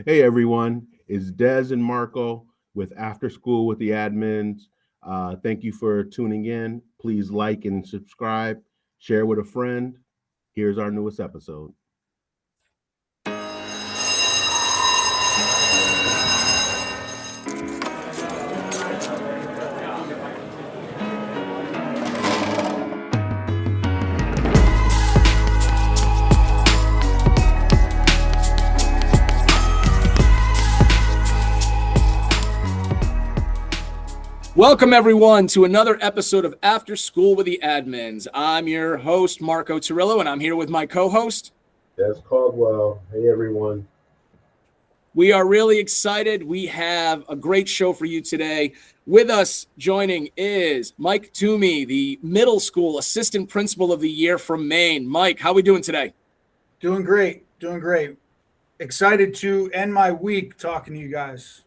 Hey everyone, it's Dez and Marco with After School with the Admins. Thank you for tuning in. Please like and subscribe, share with a friend. Here's our newest episode. Welcome, everyone, to another episode of After School with the Admins. I'm your host, Marco Torillo, and I'm here with my co-host, Des Caldwell. Hey everyone. We are really excited. We have a great show for you today. With us joining is Mike Toomey, the middle school assistant principal of the year from Maine. Mike, how are we doing today? Doing great. Excited to end my week talking to you guys.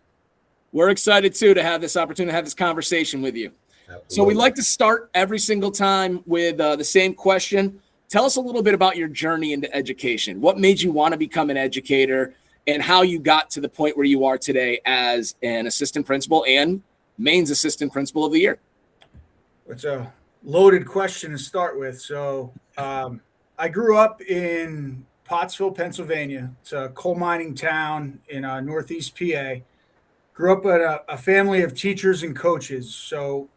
We're excited, too, to have this opportunity to have this conversation with you. Absolutely. So we like to start every single time with the same question. Tell us a little bit about your journey into education. What made you want to become an educator and how you got to the point where you are today as an assistant principal and Maine's assistant principal of the year? It's a loaded question to start with. So I grew up in Pottsville, Pennsylvania. It's a coal mining town in northeast PA. Grew up in a family of teachers and coaches, so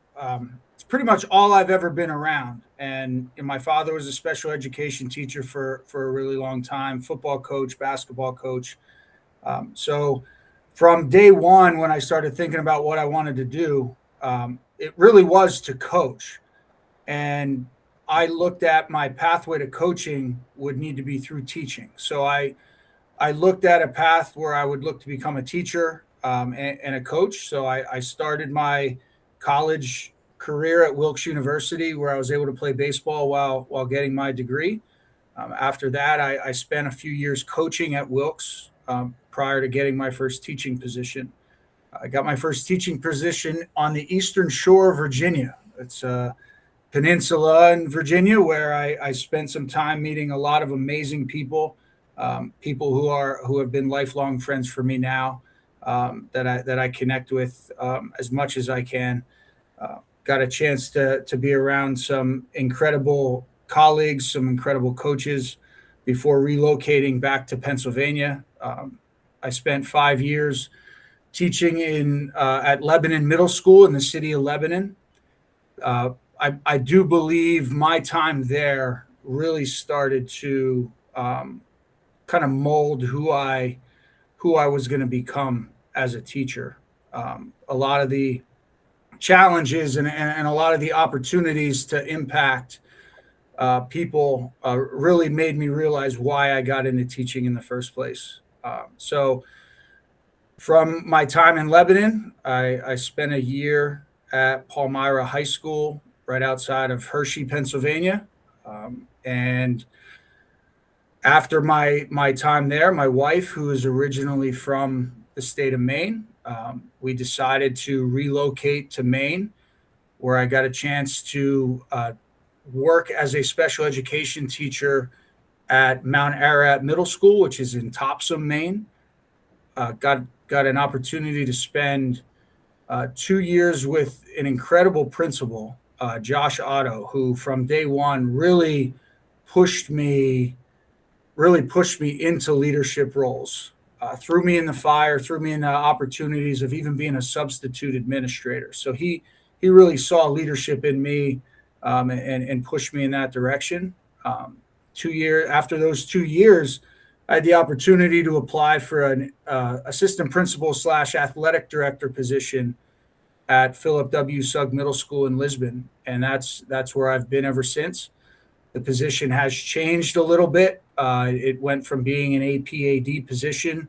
it's pretty much all I've ever been around. And my father was a special education teacher for a really long time, football coach, basketball coach. So from day one, when I started thinking about what I wanted to do, it really was to coach. And I looked at my pathway to coaching would need to be through teaching. So I looked at a path where I would look to become a teacher. And a coach. So I started my college career at Wilkes University, where I was able to play baseball while getting my degree. After that, I spent a few years coaching at Wilkes prior to getting my first teaching position. I got my first teaching position on the Eastern Shore of Virginia. It's a peninsula in Virginia where I spent some time meeting a lot of amazing people, people who have been lifelong friends for me now. That I connect with as much as I can. Got a chance to be around some incredible colleagues, some incredible coaches before relocating back to Pennsylvania. I spent 5 years teaching at Lebanon Middle School in the city of Lebanon. I do believe my time there really started to kind of mold who I was going to become as a teacher. A lot of the challenges and a lot of the opportunities to impact people really made me realize why I got into teaching in the first place. So from my time in Lebanon, I spent a year at Palmyra High School right outside of Hershey, Pennsylvania. And after my time there, my wife, who is originally from the state of Maine, we decided to relocate to Maine, where I got a chance to work as a special education teacher at Mount Ararat Middle School, which is in Topsom, Maine. Got an opportunity to spend 2 years with an incredible principal, Josh Otto, who from day one really pushed me into leadership roles, threw me in the fire, threw me into opportunities of even being a substitute administrator. So he really saw leadership in me and pushed me in that direction. After those 2 years, I had the opportunity to apply for an assistant principal / athletic director position at Philip W. Sugg Middle School in Lisbon, and that's where I've been ever since. The position has changed a little bit. It went from being an AP/AD position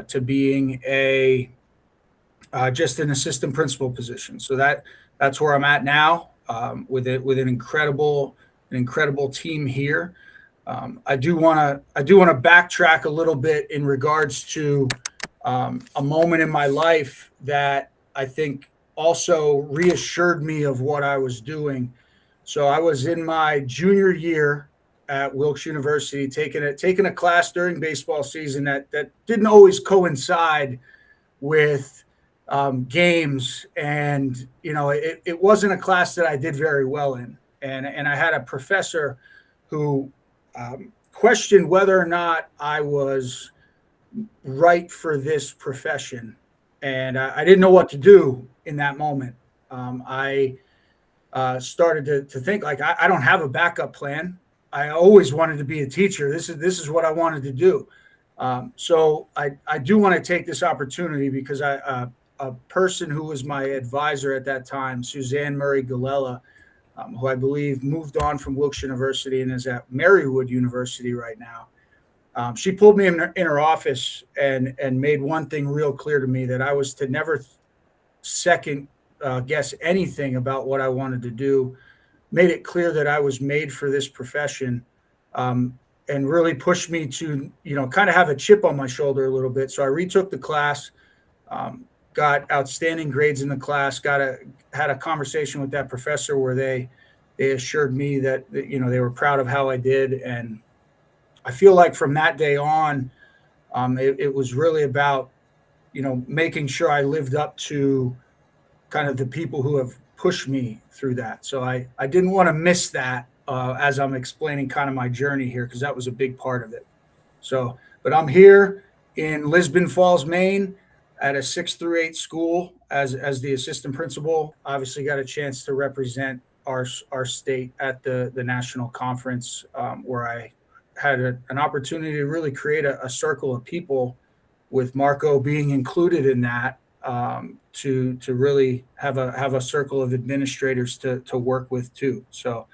to being just an assistant principal position. So that's where I'm at now with an incredible team here. I do want to backtrack a little bit in regards to a moment in my life that I think also reassured me of what I was doing. So I was in my junior year at Wilkes University, taking a class during baseball season that didn't always coincide with games, and it wasn't a class that I did very well in, and I had a professor who questioned whether or not I was right for this profession, and I didn't know what to do in that moment. I started to think like I don't have a backup plan. I always wanted to be a teacher. This is what I wanted to do. So I do want to take this opportunity because a person who was my advisor at that time, Suzanne Murray Galella, who I believe moved on from Wilkes University and is at Marywood University right now. She pulled me in her office and made one thing real clear to me, that I was to never second guess anything about what I wanted to do. Made it clear that I was made for this profession, and really pushed me to, kind of have a chip on my shoulder a little bit. So I retook the class, got outstanding grades in the class, had a conversation with that professor where they assured me that, they were proud of how I did. And I feel like from that day on, it was really about, making sure I lived up to kind of the people who have pushed me through that. So I didn't want to miss that as I'm explaining kind of my journey here, because that was a big part of it. So, but I'm here in Lisbon Falls, Maine, at a 6 through 8 school as the assistant principal. Obviously got a chance to represent our state at the national conference, where I had an opportunity to really create a circle of people, with Marco being included in that, to really have a circle of administrators to work with too. So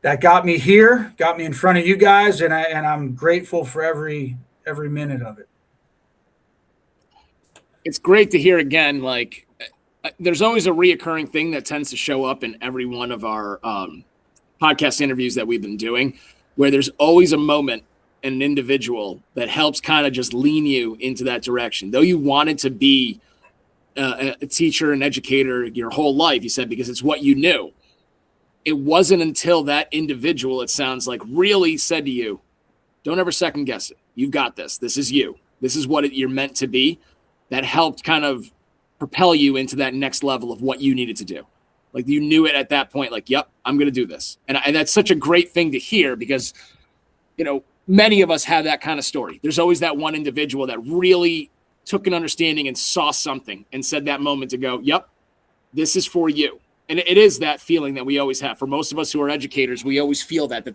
that got me here, got me in front of you guys, and I'm grateful for every minute of it. It's great to hear again. Like, there's always a reoccurring thing that tends to show up in every one of our podcast interviews that we've been doing, where there's always a moment and an individual that helps kind of just lean you into that direction. Though you wanted to be a teacher, an educator your whole life, you said, because it's what you knew. It wasn't until that individual, it sounds like, really said to you, don't ever second guess it. You've got this. This is you. This is what you're meant to be. That helped kind of propel you into that next level of what you needed to do. Like, you knew it at that point, like, yep, I'm going to do this. And that's such a great thing to hear, because, many of us have that kind of story. There's always that one individual that really took an understanding and saw something and said that moment to go, yep, this is for you. And it is that feeling that we always have. For most of us who are educators, we always feel that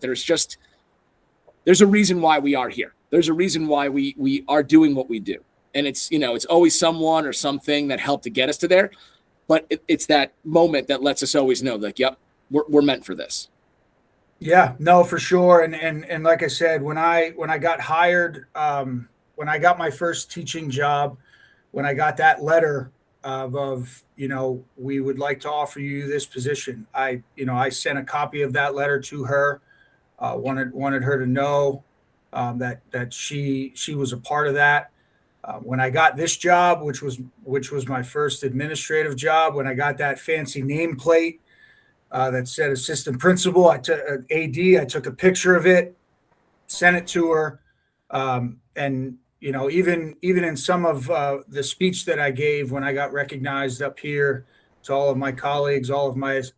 there's a reason why we are here. There's a reason why we are doing what we do. And it's always someone or something that helped to get us to there. But it's that moment that lets us always know, like, yep, we're meant for this. Yeah, no, for sure. And like I said, when I got hired, when I got my first teaching job, when I got that letter of we would like to offer you this position, I sent a copy of that letter to her. Wanted her to know that she was a part of that. When I got this job, which was my first administrative job, when I got that fancy nameplate that said assistant principal, I took AD. I took a picture of it, sent it to her, and even in some of the speech that I gave when I got recognized up here to all of my colleagues, all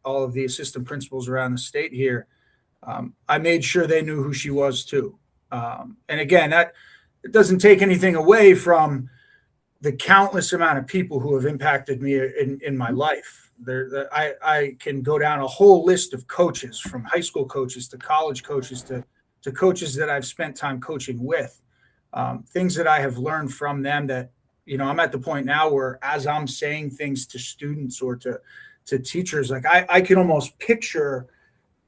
of the assistant principals around the state here, I made sure they knew who she was too. And again, that it doesn't take anything away from the countless amount of people who have impacted me in my life. I can go down a whole list of coaches, from high school coaches to college coaches to coaches that I've spent time coaching with. Things that I have learned from them that, I'm at the point now where, as I'm saying things to students or to teachers, like I can almost picture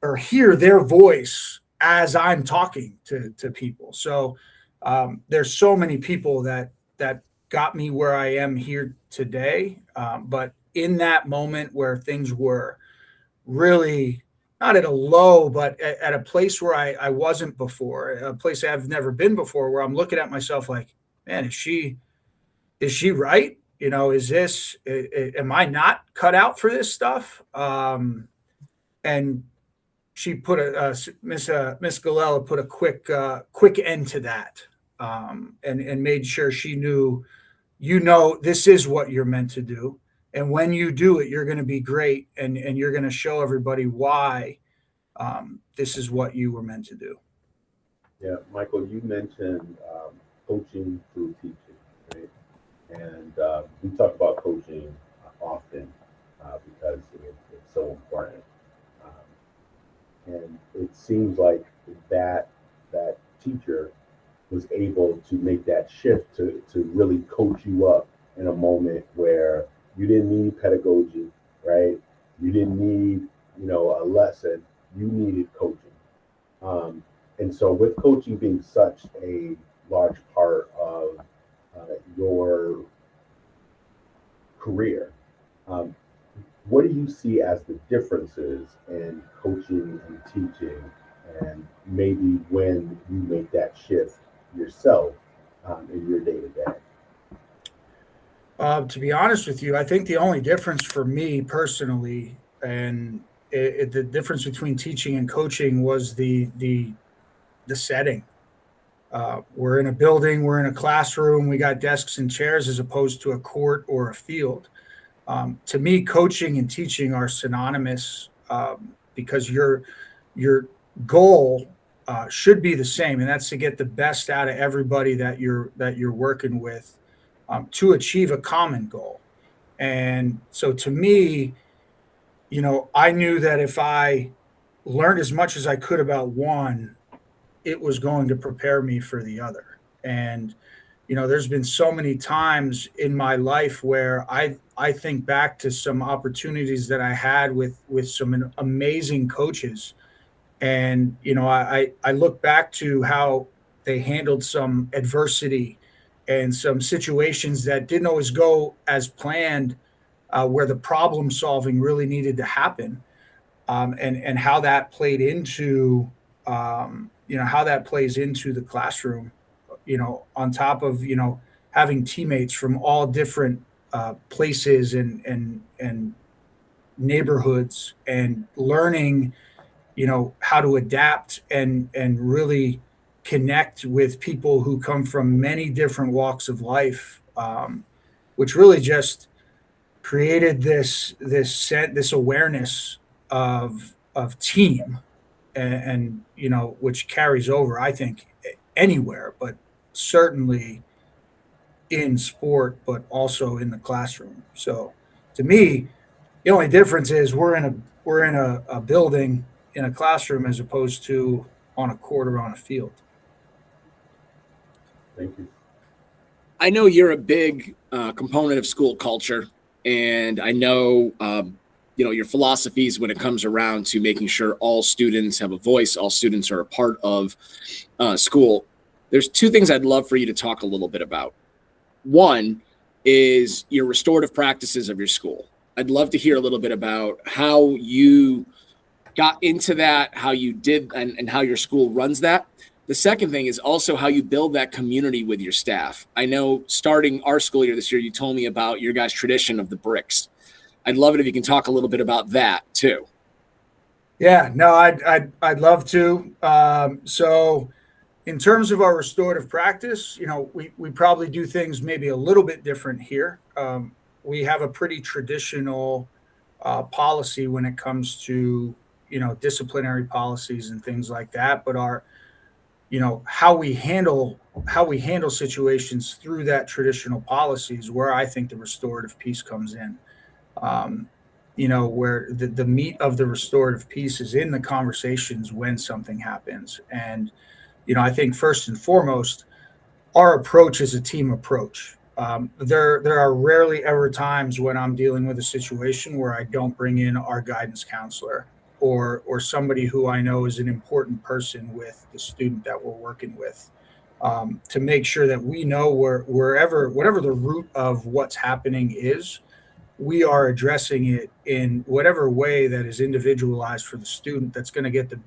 or hear their voice as I'm talking to people. So there's so many people that got me where I am here today. But in that moment where things were really not at a low, but at a place where I wasn't before, a place I've never been before, where I'm looking at myself like, man, is she right? Am I not cut out for this stuff? And she put Miss Galella put a quick end to that, and made sure she knew, this is what you're meant to do, and when you do it, you're going to be great, and you're going to show everybody why this is what you were meant to do. Yeah, Michael, you mentioned coaching through teaching, right? And we talk about coaching often because it's so important. And it seems like that teacher was able to make that shift to really coach you up in a moment where you didn't need pedagogy, right? You didn't need, a lesson. You needed coaching. And so with coaching being such a large part of your career, what do you see as the differences in coaching and teaching, and maybe when you make that shift yourself in your day-to-day? To be honest with you, I think the only difference for me personally, and the difference between teaching and coaching, was the setting. We're in a building, we're in a classroom, we got desks and chairs as opposed to a court or a field. To me, coaching and teaching are synonymous, because your goal should be the same, and that's to get the best out of everybody that you're working with, to achieve a common goal. And so to me, I knew that if I learned as much as I could about one, it was going to prepare me for the other. And there's been so many times in my life where I think back to some opportunities that I had with some amazing coaches, and I look back to how they handled some adversity and some situations that didn't always go as planned, where the problem solving really needed to happen, and how that played into how that plays into the classroom, on top of having teammates from all different places and neighborhoods, and learning how to adapt and really connect with people who come from many different walks of life, which really just created this awareness of team, and which carries over, I think, anywhere, but certainly in sport, but also in the classroom. So to me, the only difference is we're in a building, in a classroom, as opposed to on a court or on a field. Thank you. I know you're a big component of school culture, and I know your philosophies when it comes around to making sure all students have a voice, all students are a part of school. There's two things I'd love for you to talk a little bit about. One is your restorative practices of your school. I'd love to hear a little bit about how you got into that, how you did, and how your school runs that. The second thing is also how you build that community with your staff. I know starting our school year this year, you told me about your guys' tradition of the bricks. I'd love it if you can talk a little bit about that too. Yeah, no, I'd love to. So in terms of our restorative practice, we probably do things maybe a little bit different here. We have a pretty traditional policy when it comes to, disciplinary policies and things like that, but how we handle situations through that traditional policies, where I think the restorative piece comes in. Where the meat of the restorative piece is in the conversations when something happens. And, I think first and foremost, our approach is a team approach. There are rarely ever times when I'm dealing with a situation where I don't bring in our guidance counselor or somebody who I know is an important person with the student that we're working with, to make sure that we know whatever the root of what's happening is, we are addressing it in whatever way that is individualized for the student, that's going to get the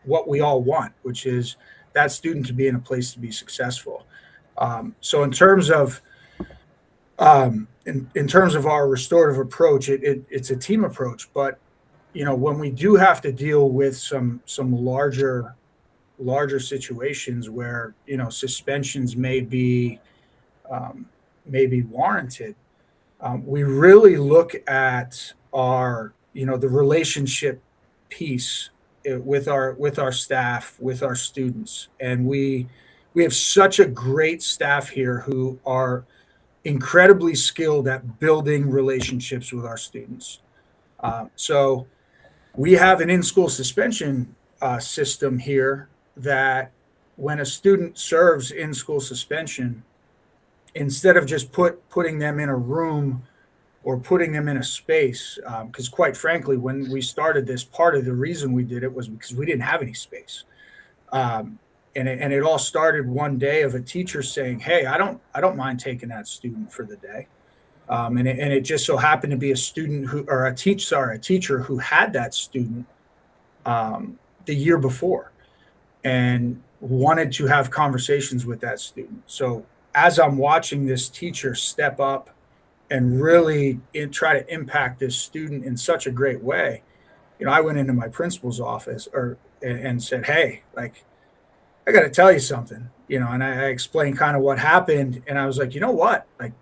what we all want, which is that student to be in a place to be successful. So in terms of our restorative approach, it's a team approach, but when we do have to deal with some larger situations where suspensions may be warranted, we really look at our the relationship piece with our staff, with our students, and we have such a great staff here who are incredibly skilled at building relationships with our students. So we have an in-school suspension system here that when a student serves in-school suspension, instead of just putting them in a room or putting them in a space, because quite frankly, when we started this, part of the reason we did it was because we didn't have any space. And it all started one day of a teacher saying, "Hey, I don't mind taking that student for the day." And it just so happened to be a student a teacher who had that student the year before and wanted to have conversations with that student. So as I'm watching this teacher step up and really try to impact this student in such a great way, I went into my principal's office and said, "Hey, like, I got to tell you something," and I explained kind of what happened. And I was like, "You know what? Like,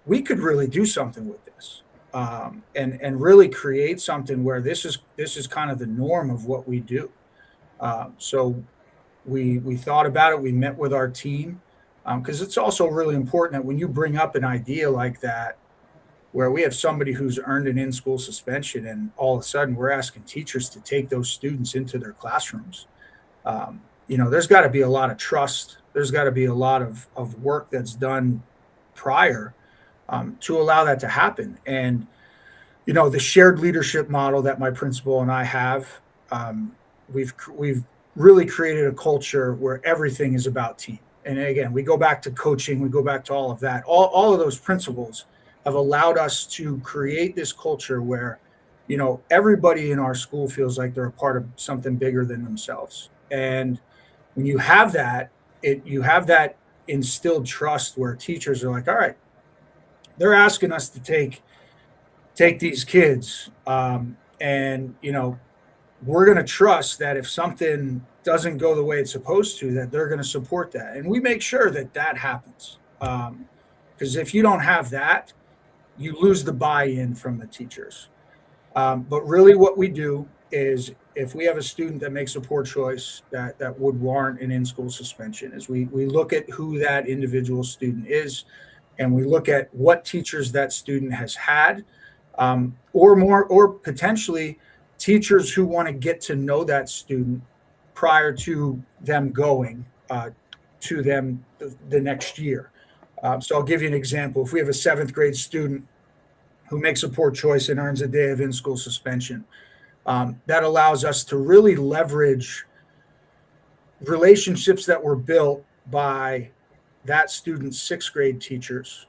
we could really do something with this, and really create something where this is kind of the norm of what we do." So we thought about it. We met with our team, because it's also really important that when you bring up an idea like that, where we have somebody who's earned an in-school suspension, and all of a sudden we're asking teachers to take those students into their classrooms. There's got to be a lot of trust. There's got to be a lot of work that's done prior to allow that to happen. And, the shared leadership model that my principal and I have, we've really created a culture where everything is about team. And again, we go back to coaching, we go back to all of that. All of those principles have allowed us to create this culture where, everybody in our school feels like they're a part of something bigger than themselves. And when you have that, you have that instilled trust where teachers are like, all right, they're asking us to take these kids, and we're going to trust that if something doesn't go the way it's supposed to, that they're going to support that, and we make sure that happens, because if you don't have that, you lose the buy-in from the teachers. But really what we do is, if we have a student that makes a poor choice that would warrant an in-school suspension, is we look at who that individual student is, and we look at what teachers that student has had, or potentially teachers who want to get to know that student prior to them going to them the next year. So I'll give you an example. If we have a 7th grade student who makes a poor choice and earns a day of in-school suspension, that allows us to really leverage relationships that were built by that student's 6th grade teachers,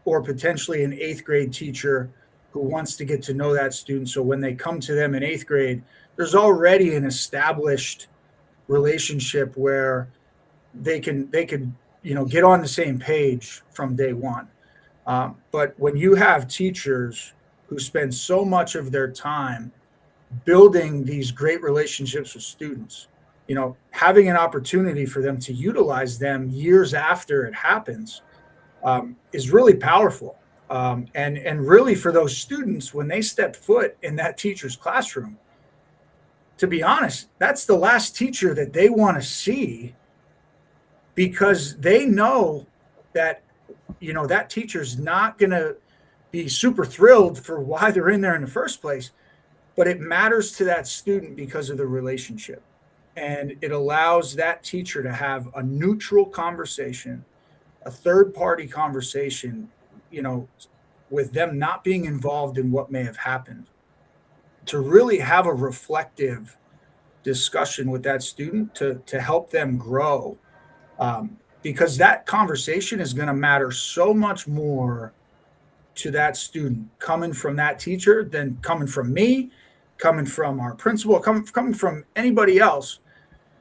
or potentially an 8th grade teacher who wants to get to know that student. So when they come to them in 8th grade, there's already an established relationship where they can get on the same page from day one. But when you have teachers who spend so much of their time building these great relationships with students, having an opportunity for them to utilize them years after it happens, is really powerful. And really, for those students, when they step foot in that teacher's classroom, to be honest, that's the last teacher that they want to see, because they know that that teacher's not going to be super thrilled for why they're in there in the first place, but it matters to that student because of the relationship. And it allows that teacher to have a neutral conversation, a third-party conversation, with them not being involved in what may have happened, to really have a reflective discussion with that student to help them grow. Because that conversation is going to matter so much more to that student coming from that teacher than coming from me, coming from our principal, coming from anybody else.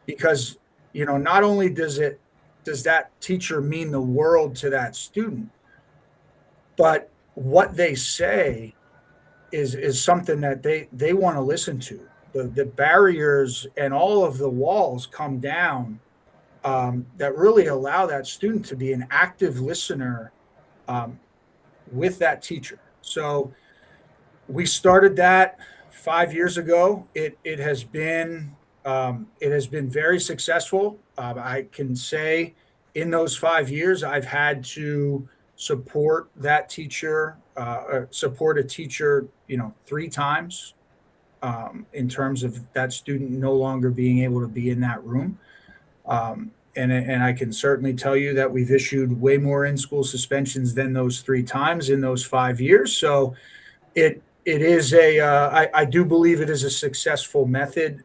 Because, not only does that teacher mean the world to that student, but what they say is something that they want to listen to. The barriers and all of the walls come down, that really allow that student to be an active listener, with that teacher. So we started that 5 years ago. It has been very successful. I can say in those 5 years, I've had to support that teacher, support a teacher, 3 times, in terms of that student no longer being able to be in that room. And I can certainly tell you that we've issued way more in-school suspensions than those 3 times in those 5 years. So it is I do believe it is a successful method,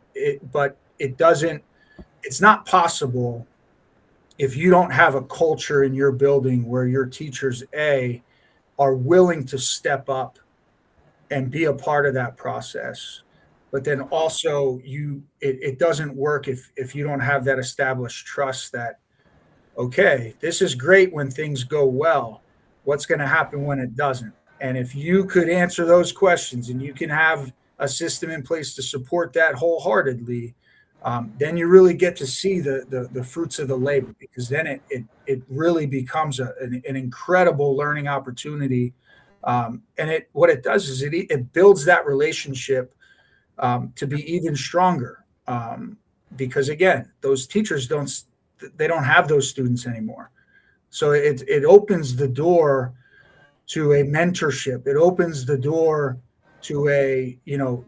but it's not possible if you don't have a culture in your building where your teachers, are willing to step up and be a part of that process. But then also it doesn't work if you don't have that established trust that, okay, this is great when things go well. What's going to happen when it doesn't? And if you could answer those questions and you can have a system in place to support that wholeheartedly, then you really get to see the fruits of the labor, because then it really becomes an incredible learning opportunity. And what it does is it builds that relationship, to be even stronger, because again, those teachers don't have those students anymore. So it opens the door to a mentorship. It opens the door to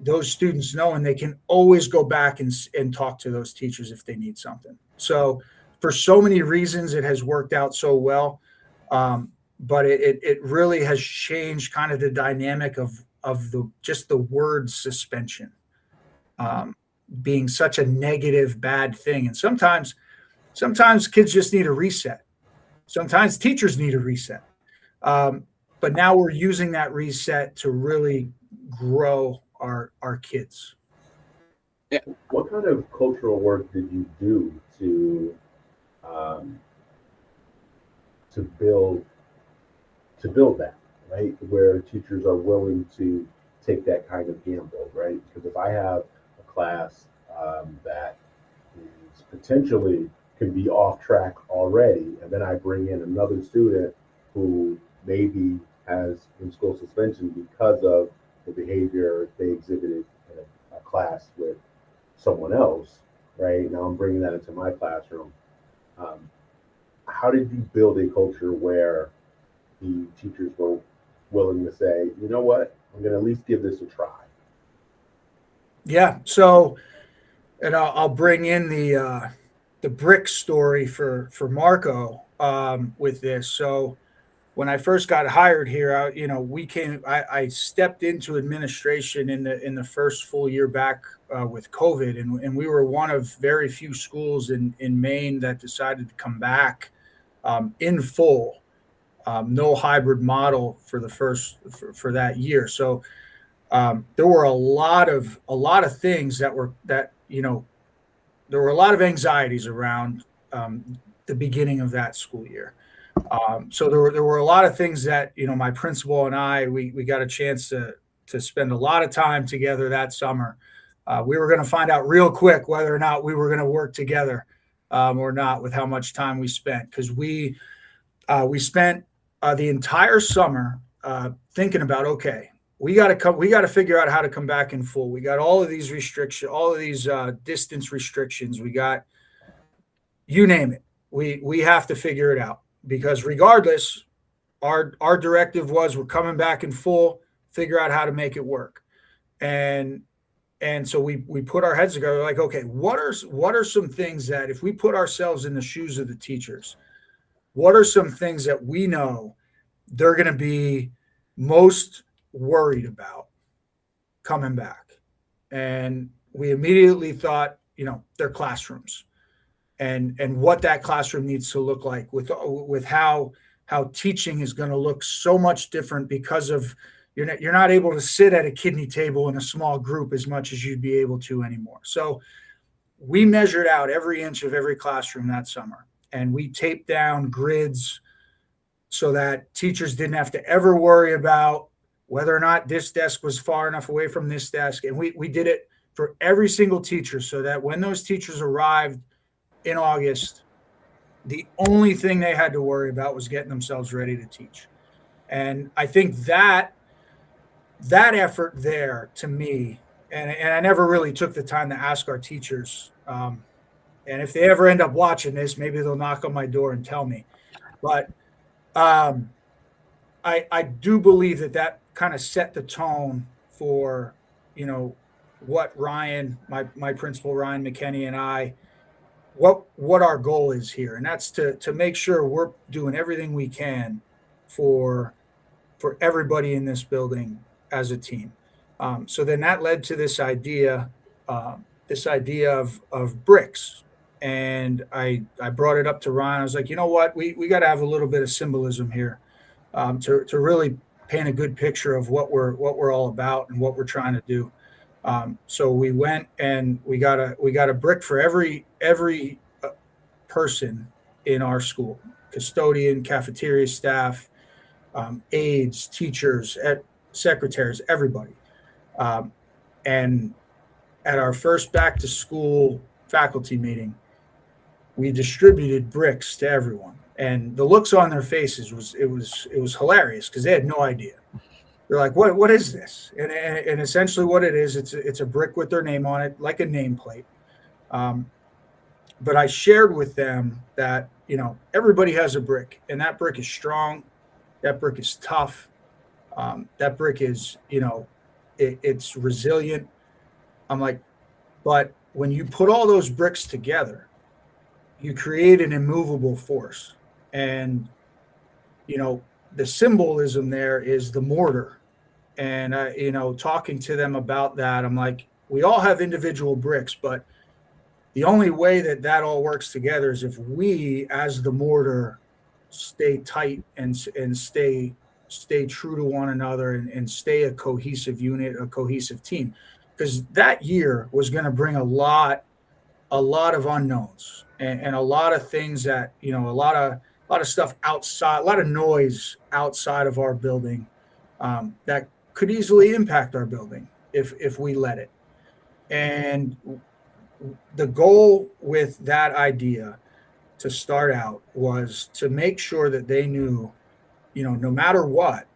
those students knowing they can always go back and talk to those teachers if they need something. So for so many reasons, it has worked out so well. But it really has changed kind of the dynamic of just the word suspension, being such a negative, bad thing. And sometimes kids just need a reset. Sometimes teachers need a reset. But now we're using that reset to really grow our kids. Yeah. What kind of cultural work did you do to build that, right? Where teachers are willing to take that kind of gamble, right? Because if I have a class that is potentially can be off track already, and then I bring in another student who maybe has in-school suspension because of the behavior they exhibited in a class with someone else, right? Now I'm bringing that into my classroom. How did you build a culture where the teachers were willing to say, you know what, I'm going to at least give this a try? Yeah. So, and I'll bring in the brick story for Marco, with this. So when I first got hired here, I stepped into administration in the first full year back, with COVID, and we were one of very few schools in Maine that decided to come back, in full, no hybrid model for for that year. So there were a lot of things there were a lot of anxieties around, the beginning of that school year. So there were a lot of things that, my principal and I, we got a chance to spend a lot of time together that summer. We were going to find out real quick whether or not we were going to work together, or not, with how much time we spent, because we spent the entire summer thinking about, okay, we got to figure out how to come back in full. We got all of these restrictions, all of these distance restrictions. We got, you name it. We have to figure it out, because regardless, our directive was we're coming back in full, figure out how to make it work. And so we put our heads together, like, okay, what are some things that, if we put ourselves in the shoes of the teachers, what are some things that we know they're going to be most worried about coming back? And we immediately thought, their classrooms, and what that classroom needs to look like, with how teaching is going to look so much different, because of you're not able to sit at a kidney table in a small group as much as you'd be able to anymore. So we measured out every inch of every classroom that summer, and we taped down grids so that teachers didn't have to ever worry about whether or not this desk was far enough away from this desk. And we did it for every single teacher so that when those teachers arrived in August, the only thing they had to worry about was getting themselves ready to teach. And I think that effort there, to me, and I never really took the time to ask our teachers, and if they ever end up watching this, maybe they'll knock on my door and tell me. But I do believe that kind of set the tone for, what Ryan, my principal, Ryan McKinney, and I, what our goal is here. And that's to make sure we're doing everything we can for everybody in this building as a team. So then that led to this idea of bricks. And I brought it up to Ryan. I was like, you know what, we got to have a little bit of symbolism here, to really paint a good picture of what we're all about and what we're trying to do. So we went and we got a brick for every person in our school: custodian, cafeteria staff, aides, teachers, secretaries, everybody. And at our first back to school faculty meeting, we distributed bricks to everyone, and the looks on their faces was hilarious because they had no idea. They're like, what is this? And essentially what it is, it's a brick with their name on it, like a nameplate. But I shared with them that, everybody has a brick, and that brick is strong. That brick is tough. That brick is, it's resilient. I'm like, but when you put all those bricks together, you create an immovable force. And, the symbolism there is the mortar. And, talking to them about that, I'm like, we all have individual bricks, but the only way that all works together is if we, as the mortar, stay tight and stay true to one another and stay a cohesive unit, a cohesive team. Because that year was going to bring a lot of unknowns and a lot of things that, a lot of stuff outside, a lot of noise outside of our building, that could easily impact our building if we let it. And the goal with that idea to start out was to make sure that they knew, no matter what,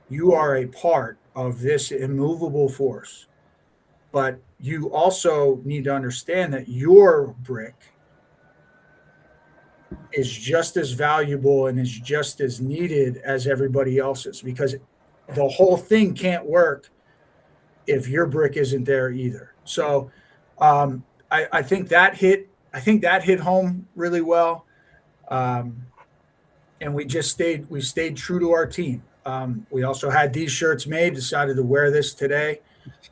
you are a part of this immovable force. But you also need to understand that your brick is just as valuable and is just as needed as everybody else's, because the whole thing can't work if your brick isn't there either. So I think that hit home really well. And we stayed true to our team. We also had these shirts made, decided to wear this today.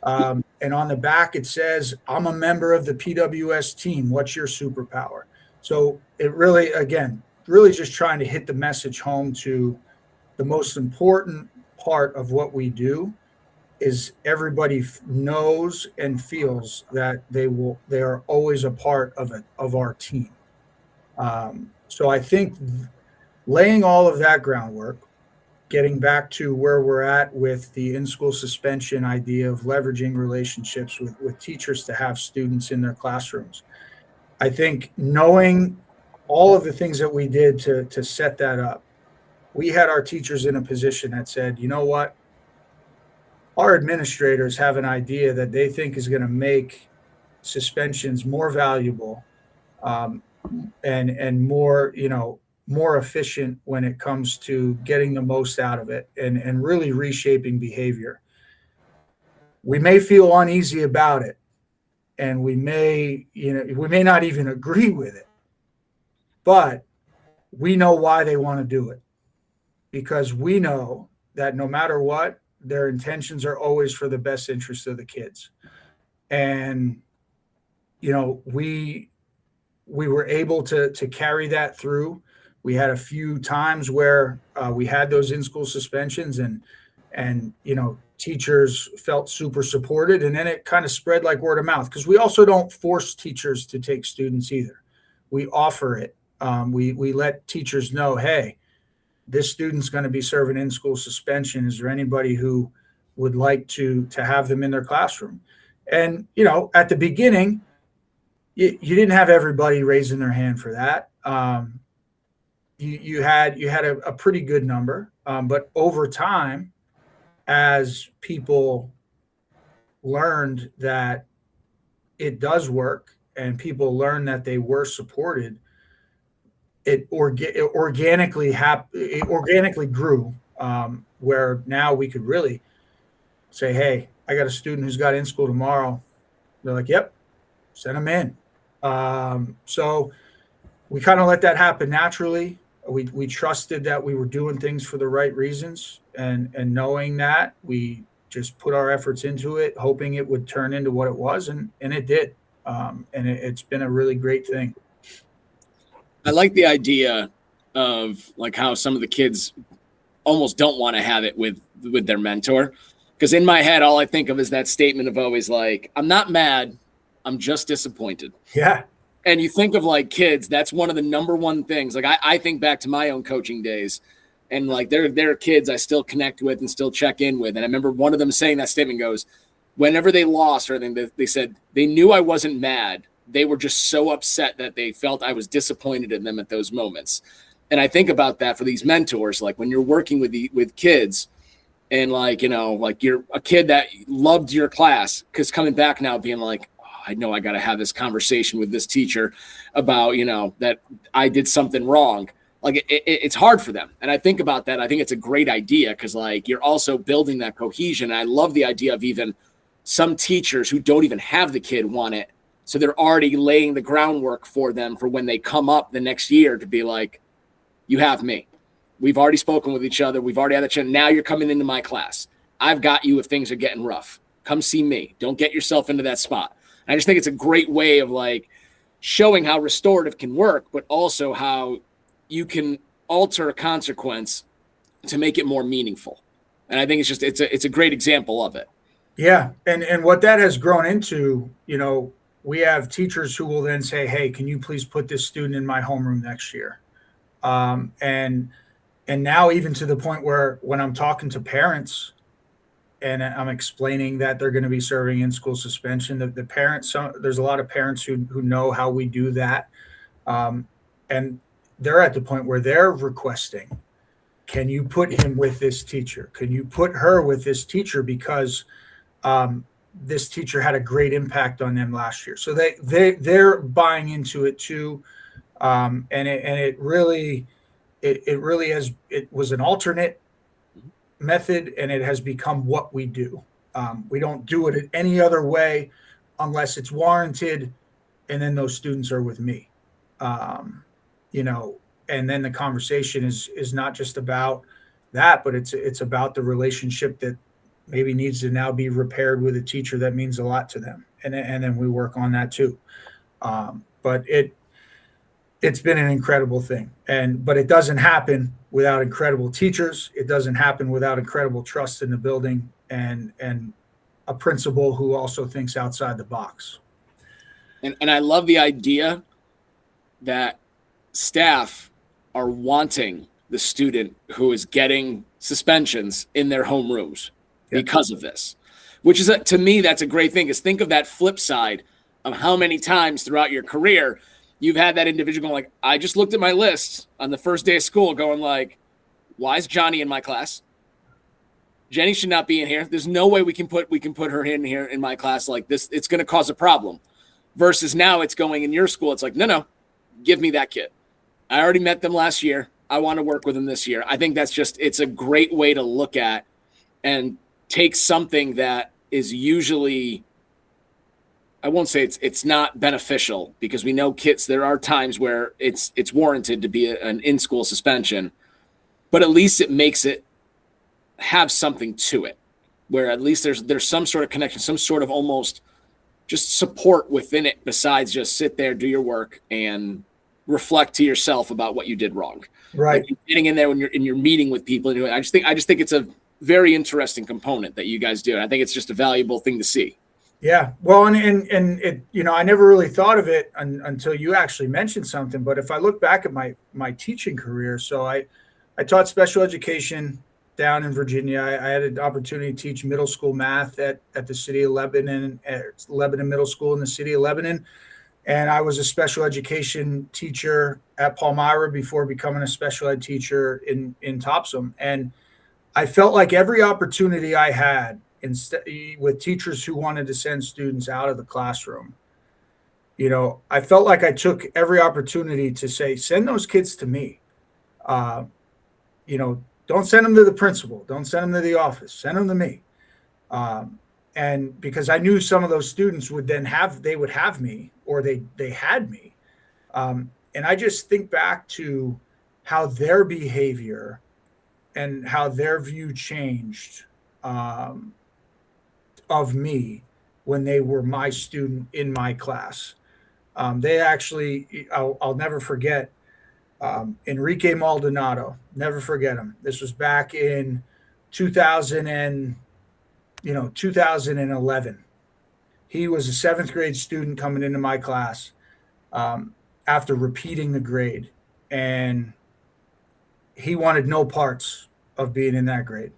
And on the back, it says, I'm a member of the PWS team. What's your superpower? So it really just trying to hit the message home to the most important part of what we do is everybody knows and feels that they are always a part of our team. So I think laying all of that groundwork, getting back to where we're at with the in-school suspension idea of leveraging relationships with teachers to have students in their classrooms. I think knowing all of the things that we did to set that up, we had our teachers in a position that said, you know what? Our administrators have an idea that they think is going to make suspensions more valuable, and more, more efficient when it comes to getting the most out of it and really reshaping behavior. We may feel uneasy about it, and we may not even agree with it, but we know why they want to do it, because we know that no matter what, their intentions are always for the best interest of the kids. And, we were able to carry that through. We had a few times where we had those in-school suspensions and teachers felt super supported, and then it kind of spread like word of mouth, because we also don't force teachers to take students either. We offer it. We let teachers know, hey, this student's going to be serving in-school suspension. Is there anybody who would like to have them in their classroom? And, at the beginning, you didn't have everybody raising their hand for that. You had a pretty good number, but over time, as people learned that it does work and people learned that they were supported, it organically grew, where now we could really say, hey, I got a student who's got in school tomorrow. They're like, yep, send them in. So we kind of let that happen naturally. We trusted that we were doing things for the right reasons, and knowing that, we just put our efforts into it, hoping it would turn into what it was, and it did. And it's been a really great thing. I like the idea of like how some of the kids almost don't want to have it with their mentor. Because in my head, all I think of is that statement of always like, I'm not mad, I'm just disappointed. Yeah. And you think of like kids, that's one of the number one things. Like I think back to my own coaching days, and like there are kids I still connect with and still check in with. And I remember one of them saying that statement goes, whenever they lost or anything, they said they knew I wasn't mad. They were just so upset that they felt I was disappointed in them at those moments. And I think about that for these mentors, like when you're working with kids, and like, like you're a kid that loved your class, because coming back now being like, oh, I know I got to have this conversation with this teacher about, that I did something wrong. Like it's hard for them. And I think about that. I think it's a great idea, because like you're also building that cohesion. And I love the idea of even some teachers who don't even have the kid want it. So they're already laying the groundwork for them for when they come up the next year to be like, you have me. We've already spoken with each other. We've already had a chance. Now you're coming into my class. I've got you if things are getting rough. Come see me. Don't get yourself into that spot. I just think it's a great way of like showing how restorative can work, but also how you can alter a consequence to make it more meaningful. And I think it's a great example of it. Yeah. And what that has grown into, we have teachers who will then say, hey, can you please put this student in my homeroom next year? And now even to the point where when I'm talking to parents and I'm explaining that they're going to be serving in-school suspension, the parents, there's a lot of parents who know how we do that. And they're at the point where they're requesting, can you put him with this teacher? Can you put her with this teacher? Because this teacher had a great impact on them last year. So they're buying into it too. And it really was an alternate method, and it has become what we do. We don't do it any other way unless it's warranted, and then those students are with me. And then the conversation is not just about that, but it's about the relationship that maybe needs to now be repaired with a teacher that means a lot to them, and then we work on that too. But it's been an incredible thing, but it doesn't happen without incredible teachers. It doesn't happen without incredible trust in the building and a principal who also thinks outside the box. And I love the idea that staff are wanting the student who is getting suspensions in their homerooms because of this, which is, to me, that's a great thing. Is think of that flip side of how many times throughout your career you've had that individual going like, I just looked at my list on the first day of school going like, why is Johnny in my class? Jenny should not be in here. There's no way we can put her in here in my class like this. It's going to cause a problem. Versus now it's going in your school. It's like, no, give me that kid. I already met them last year. I want to work with them this year. I think it's a great way to look at and take something that is usually, I won't say it's not beneficial, because we know kids, there are times where it's warranted to be an in-school suspension, but at least it makes it have something to it, where at least there's some sort of connection, some sort of almost just support within it, besides just sit there, do your work, and reflect to yourself about what you did wrong. Right. Like getting in there when you're meeting with people. And I just think it's a very interesting component that you guys do. And I think it's just a valuable thing to see. Yeah. Well, and it, I never really thought of it until you actually mentioned something. But if I look back at my teaching career, so I taught special education down in Virginia. I had an opportunity to teach middle school math at the city of Lebanon, at Lebanon Middle School in the city of Lebanon. And I was a special education teacher at Palmyra before becoming a special ed teacher in Topsom. And I felt like every opportunity I had with teachers who wanted to send students out of the classroom, I felt like I took every opportunity to say, send those kids to me. Don't send them to the principal. Don't send them to the office. Send them to me. And because I knew some of those students would then they would have me, or they had me. And I just think back to how their behavior and how their view changed of me when they were my student in my class. They actually, I'll never forget, Enrique Maldonado, never forget him. This was back in 2011. He was a 7th grade student coming into my class after repeating the grade, and he wanted no parts of being in that grade,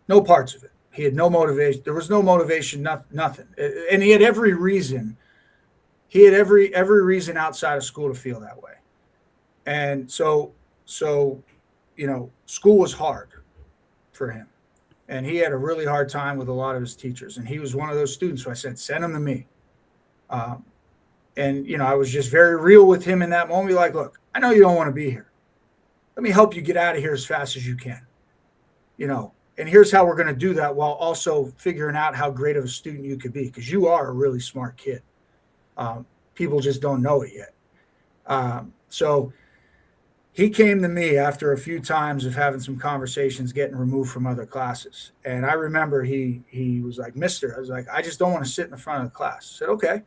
no parts of it. He had no motivation. There was no motivation, nothing. And he had every reason. He had every reason outside of school to feel that way. And so, school was hard for him. And he had a really hard time with a lot of his teachers. And he was one of those students who I said, send him to me. And I was just very real with him in that moment. Like, look, I know you don't want to be here. Let me help you get out of here as fast as you can. And here's how we're going to do that while also figuring out how great of a student you could be, because you are a really smart kid. People just don't know it yet. So he came to me after a few times of having some conversations, getting removed from other classes. And I remember he was like, Mister, I was like, I just don't want to sit in the front of the class. I said, okay.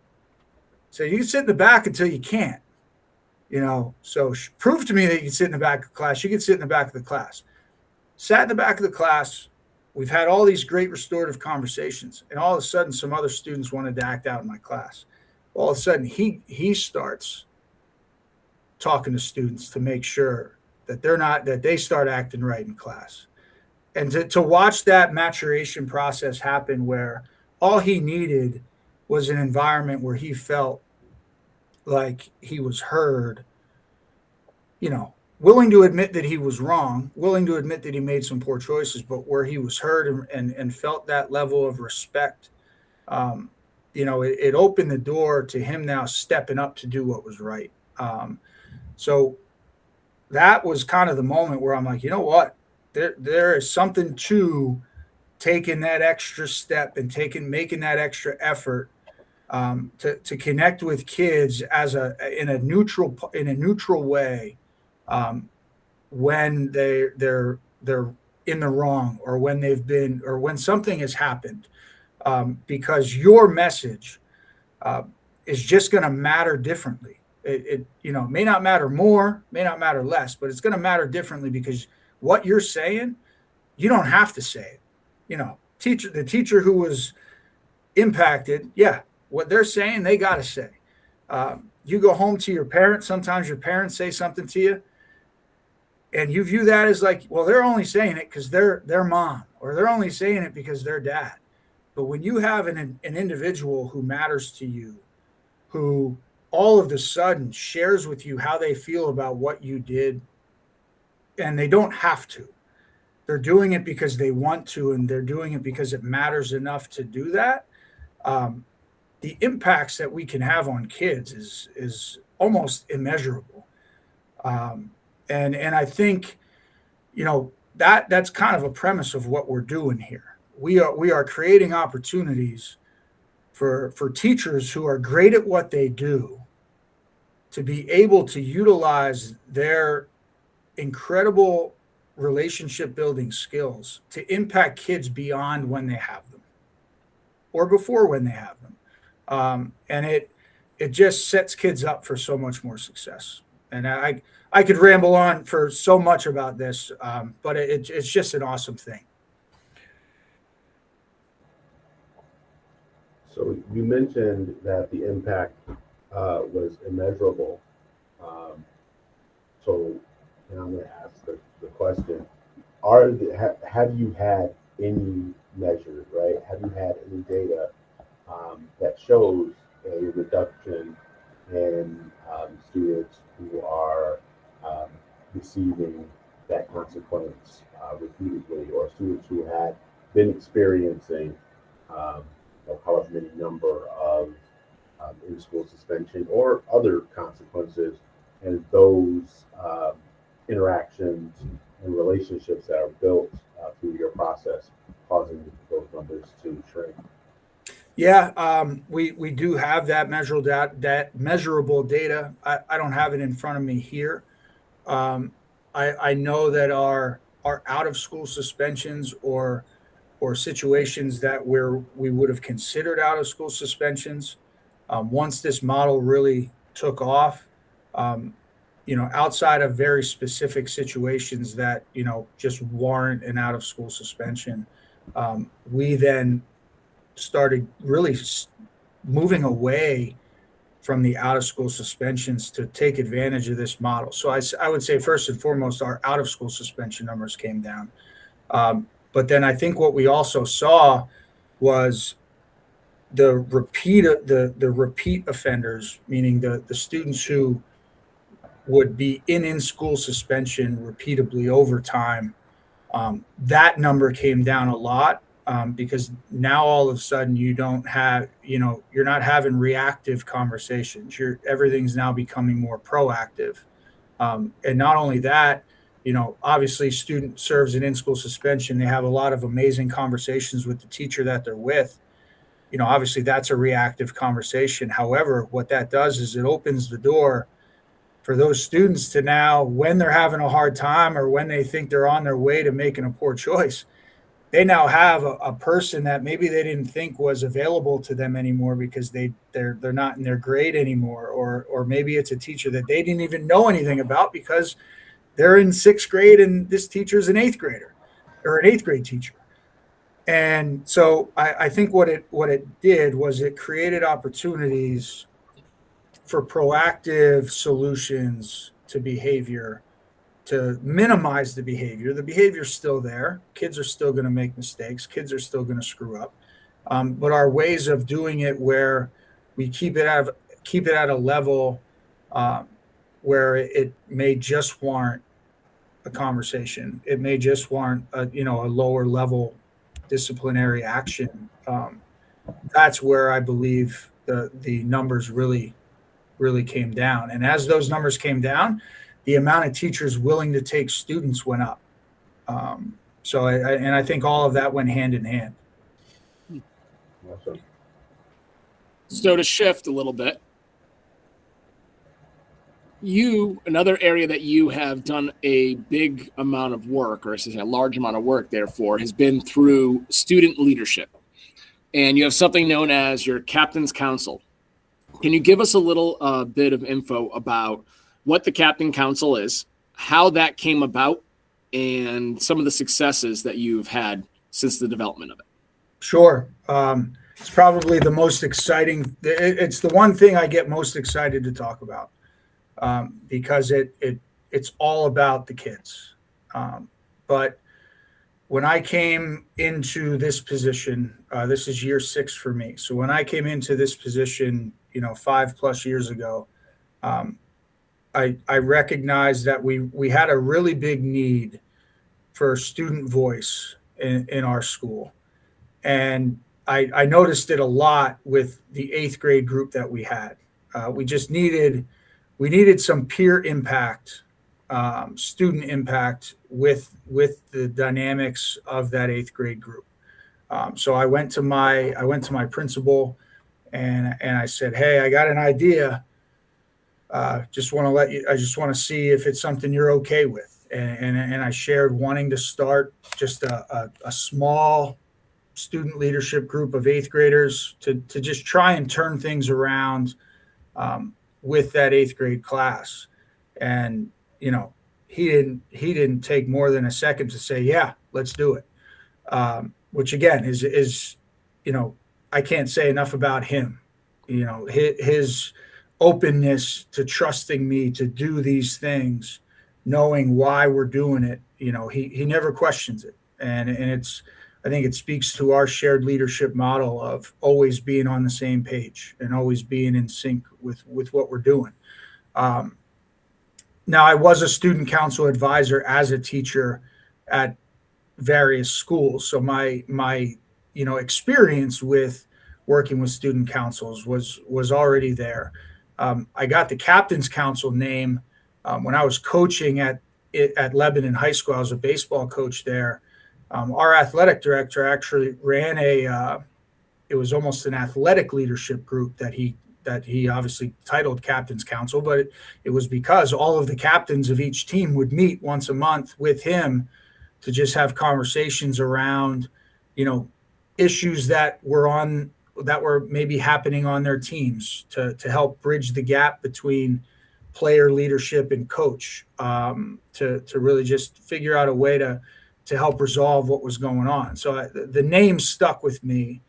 So you can sit in the back until you can't, so prove to me that you can sit in the back of the class. You can sit in the back of the class. Sat in the back of the class. We've had all these great restorative conversations, and all of a sudden some other students wanted to act out in my class. All of a sudden he starts talking to students to make sure that they start acting right in class. And to watch that maturation process happen, where all he needed was an environment where he felt like he was heard, willing to admit that he was wrong, willing to admit that he made some poor choices, but where he was heard and felt that level of respect. It opened the door to him now stepping up to do what was right. So that was kind of the moment where I'm like, you know what, there is something to taking that extra step and making that extra effort to connect with kids in a neutral way when they're in the wrong, or when something has happened, because your message is just going to matter differently. It may not matter more, may not matter less, but it's going to matter differently, because what you're saying, you don't have to say it. The teacher who was impacted, what they're saying, they got to say. You go home to your parents, sometimes your parents say something to you, and you view that as like, well, they're only saying it because they're mom, or they're only saying it because they're dad. But when you have an individual who matters to you, who all of a sudden shares with you how they feel about what you did, and they don't have to. They're doing it because they want to, and they're doing it because it matters enough to do that. The impacts that we can have on kids is almost immeasurable. And I think, that's kind of a premise of what we're doing here. We are creating opportunities for teachers who are great at what they do to be able to utilize their incredible relationship building skills to impact kids beyond when they have them, or before when they have them. And it just sets kids up for so much more success. And I could ramble on for so much about this, but it's just an awesome thing. So you mentioned that the impact was immeasurable. So, and I'm going to ask the the question, have you had any measures, right? Have you had any data that shows a reduction in students who are receiving that consequence repeatedly, or students who had been experiencing however many number of in-school suspension or other consequences, and those interactions and relationships that are built through your process causing those numbers to shrink? Yeah, we do have that measurable data. I don't have it in front of me here. Um, I know that our out of school suspensions or situations that we would have considered out of school suspensions, once this model really took off, um, outside of very specific situations that just warrant an out of school suspension, we then started really moving away from the out of school suspensions to take advantage of this model. So I would say first and foremost, our out of school suspension numbers came down. But then I think what we also saw was the repeat offenders, meaning the students who would be in school suspension repeatably over time. That number came down a lot, because now all of a sudden you don't have, you're not having reactive conversations. Everything's now becoming more proactive. And not only that, obviously student serves an in-school suspension. They have a lot of amazing conversations with the teacher that they're with. Obviously that's a reactive conversation. However, what that does is it opens the door for those students to now, when they're having a hard time or when they think they're on their way to making a poor choice, they now have a person that maybe they didn't think was available to them anymore because they're not in their grade anymore, or maybe it's a teacher that they didn't even know anything about because they're in sixth grade and this teacher's an eighth grader or an eighth grade teacher. And so I think what it did was it created opportunities for proactive solutions to behavior, to minimize the behavior. The behavior's still there. Kids are still going to make mistakes. Kids are still going to screw up. But our ways of doing it, where we keep it at a level where it may just warrant a conversation. It may just warrant a lower level disciplinary action. That's where I believe the numbers really came down. And as those numbers came down, the amount of teachers willing to take students went up. So I think all of that went hand in hand. Awesome. So to shift a little bit, another area that you have done a big amount of work, or a large amount of work, therefore, has been through student leadership. And you have something known as your Captain's Council. Can you give us a little bit of info about what the Captain Council is, how that came about, and some of the successes that you've had since the development of it? Sure. It's probably the most exciting. It's the one thing I get most excited to talk about, because it's all about the kids. But when I came into this position, this is year 6 for me. So when I came into this position, 5+ years ago, I recognized that we had a really big need for student voice in our school. And I noticed it a lot with the 8th grade group that we had. We needed some peer impact, student impact with the dynamics of that 8th grade group. So I went to my principal and I said, "Hey, I got an idea. I just want to see if it's something you're okay with." And I shared wanting to start just a small student leadership group of 8th graders to just try and turn things around with that 8th grade class. And he didn't take more than a second to say, "Yeah, let's do it." Which again is I can't say enough about him. His openness to trusting me to do these things, knowing why we're doing it, he never questions it. And I think it speaks to our shared leadership model of always being on the same page and always being in sync with what we're doing. Now, I was a student council advisor as a teacher at various schools. So my experience with working with student councils was already there. I got the captain's council name when I was coaching at Lebanon High School. I was a baseball coach there. Our athletic director actually ran it was almost an athletic leadership group that he obviously titled Captain's Council, but it was because all of the captains of each team would meet once a month with him to just have conversations around, issues that were maybe happening on their teams to help bridge the gap between player leadership and coach, to really just figure out a way to help resolve what was going on. So the name stuck with me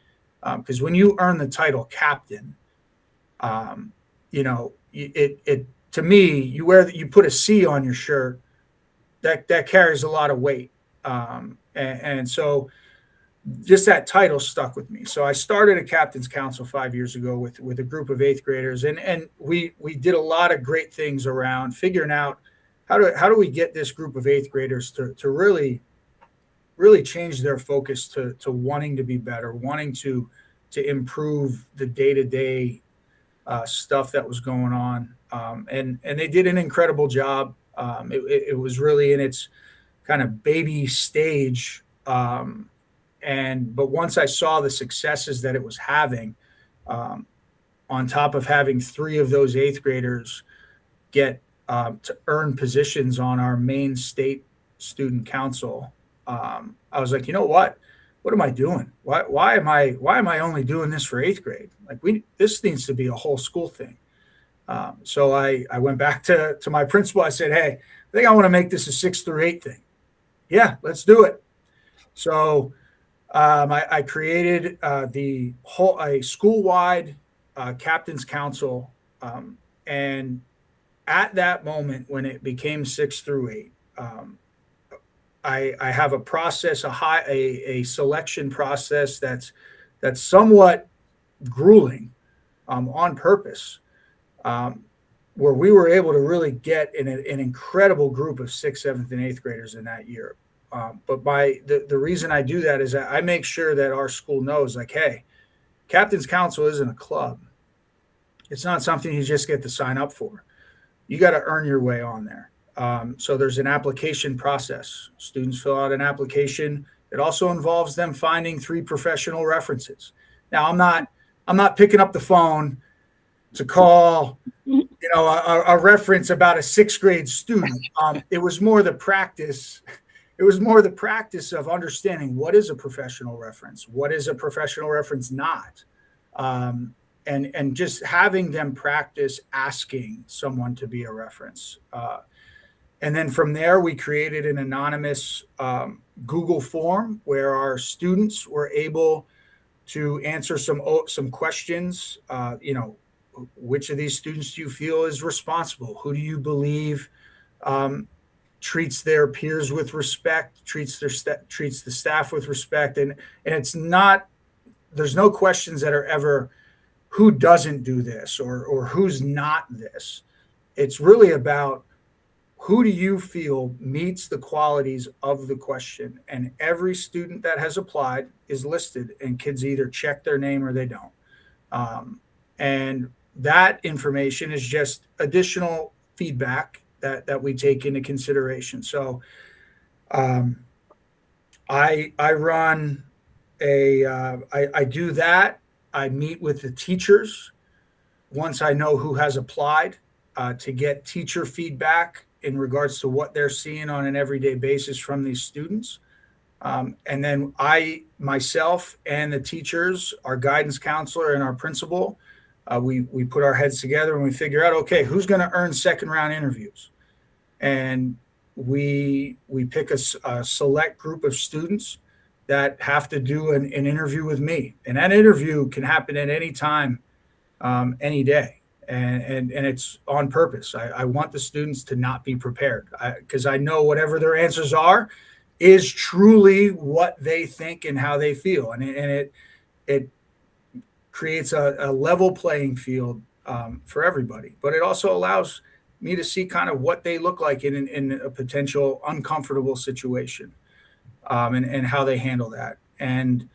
because when you earn the title captain, it to me, you put a C on your shirt, that carries a lot of weight. And so just that title stuck with me. So I started a captain's council 5 years ago with a group of eighth graders. And we did a lot of great things around figuring out how do we get this group of eighth graders to really, really change their focus to wanting to be better, wanting to improve the day-to-day stuff that was going on. And they did an incredible job. It was really in its kind of baby stage. But once I saw the successes that it was having, on top of having 3 of those eighth graders get to earn positions on our Maine state student council, I was like, you know what am I doing? Why am I only doing this for eighth grade? Like this needs to be a whole school thing. So I went back to my principal. I said, hey, I think I want to make this a 6 through 8 thing. Yeah, let's do it. So I created a school-wide captain's council. And at that moment, when it became 6 through 8, I have a process, a selection process that's somewhat grueling on purpose, where we were able to really get an incredible group of 6th, 7th, and 8th graders in that year. But the reason I do that is that I make sure that our school knows, like, hey, Captain's Council isn't a club. It's not something you just get to sign up for. You got to earn your way on there. So there's an application process. Students fill out an application. It also involves them finding 3 professional references. Now, I'm not picking up the phone to call, a reference about a 6th grade student. It was more the practice. It was more the practice of understanding what is a professional reference, what is a professional reference not, and just having them practice asking someone to be a reference. And then from there, we created an anonymous Google form where our students were able to answer some questions. Which of these students do you feel is responsible? Who do you believe treats their peers with respect, treats the staff with respect? And it's not, there's no questions that are ever who doesn't do this or who's not this. It's really about who do you feel meets the qualities of the question? And every student that has applied is listed, and kids either check their name or they don't. And that information is just additional feedback that we take into consideration. So I run I do that. I meet with the teachers once I know who has applied to get teacher feedback in regards to what they're seeing on an everyday basis from these students. And then myself and the teachers, our guidance counselor and our principal, we put our heads together and we figure out, okay, who's going to earn 2nd round interviews? And we pick a select group of students that have to do an interview with me. And that interview can happen at any time, any day. and it's on purpose. I want the students to not be prepared, because I know whatever their answers are is truly what they think and how they feel, and it creates a level playing field for everybody. But it also allows me to see kind of what they look like in a potential uncomfortable situation, and how they handle that. And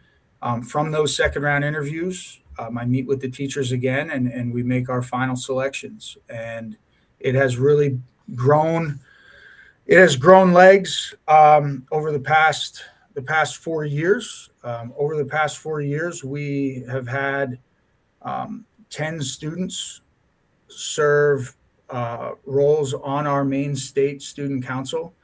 from those second round interviews, I meet with the teachers again, and we make our final selections. And it has really grown. It has grown legs over the past 4 years. Over the past 4 years, we have had 10 students serve roles on our Maine State Student Council.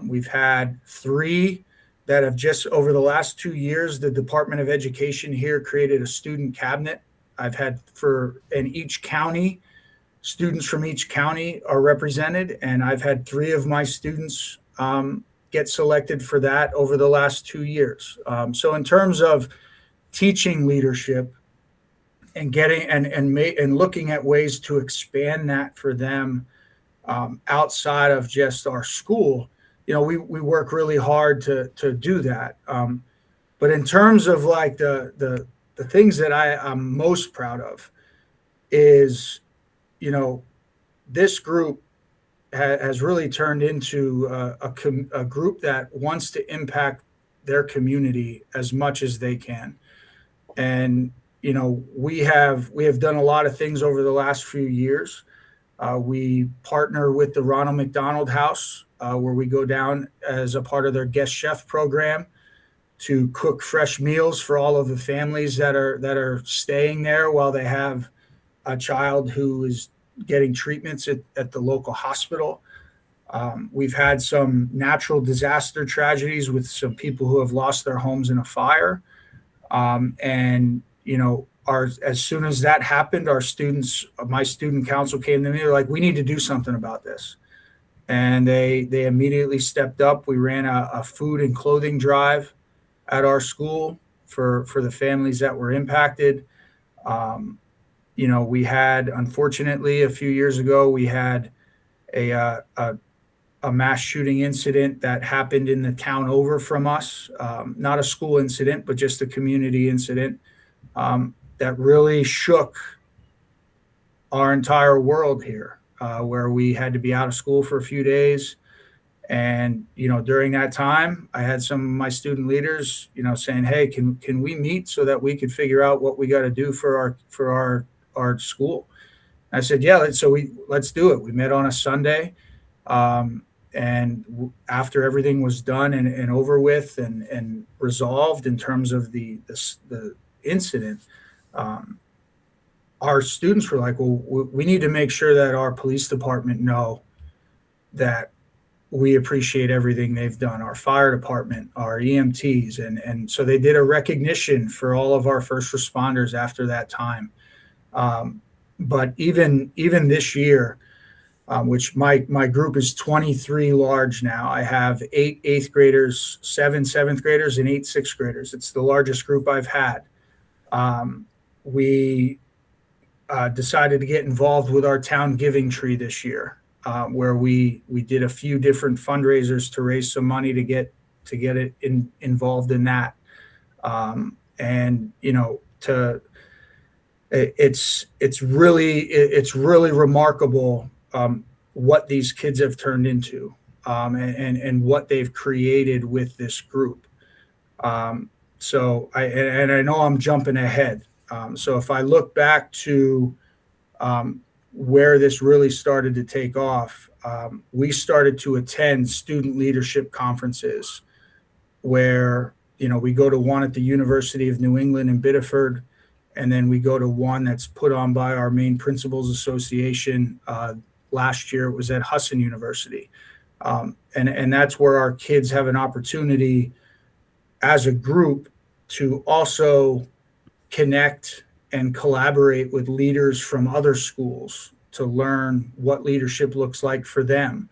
We've had 3 that have just over the last 2 years, the Department of Education here created a student cabinet. I've had in each county, students from each county are represented, and I've had 3 of my students get selected for that over the last 2 years. So in terms of teaching leadership and getting and looking at ways to expand that for them outside of just our school, we work really hard to do that. But in terms of like the things that I'm most proud of is, this group has really turned into a group that wants to impact their community as much as they can. And, we have done a lot of things over the last few years. We partner with the Ronald McDonald House, where we go down as a part of their guest chef program to cook fresh meals for all of the families that are staying there while they have a child who is getting treatments at the local hospital. We've had some natural disaster tragedies with some people who have lost their homes in a fire. And, as soon as that happened, my student council came to me. They're like, we need to do something about this. And they immediately stepped up. We ran a food and clothing drive at our school for the families that were impacted. We had, unfortunately, a few years ago, we had a mass shooting incident that happened in the town over from us. Not a school incident, but just a community incident that really shook our entire world here, where we had to be out of school for a few days. And, during that time, I had some of my student leaders, saying, hey, can we meet so that we could figure out what we got to do for our school? I said, yeah, let's do it. We met on a Sunday. And after everything was done and over with and resolved in terms of the incident, our students were like, well, we need to make sure that our police department know that we appreciate everything they've done, our fire department, our EMTs. And so they did a recognition for all of our first responders after that time. But even this year, which my group is 23 large now. I have 8 8th graders, 7 7th graders, and 8 6th graders. It's the largest group I've had. We decided to get involved with our town giving tree this year, where we did a few different fundraisers to raise some money to get it involved in that. It's really remarkable what these kids have turned into, and what they've created with this group. So I know I'm jumping ahead. So if I look back to where this really started to take off, we started to attend student leadership conferences where, we go to one at the University of New England in Biddeford, and then we go to one that's put on by our Maine Principals Association. Last year it was at Husson University. And that's where our kids have an opportunity as a group to also connect and collaborate with leaders from other schools to learn what leadership looks like for them,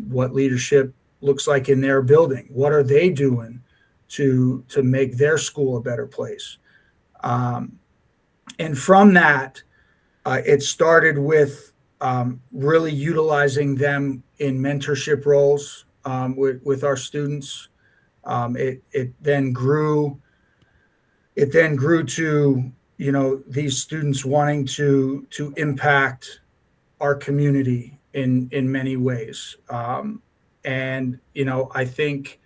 what leadership looks like in their building. What are they doing to make their school a better place? And from that, It started with really utilizing them in mentorship roles with our students. It then grew. It then grew to, these students wanting to impact our community in many ways. And I think,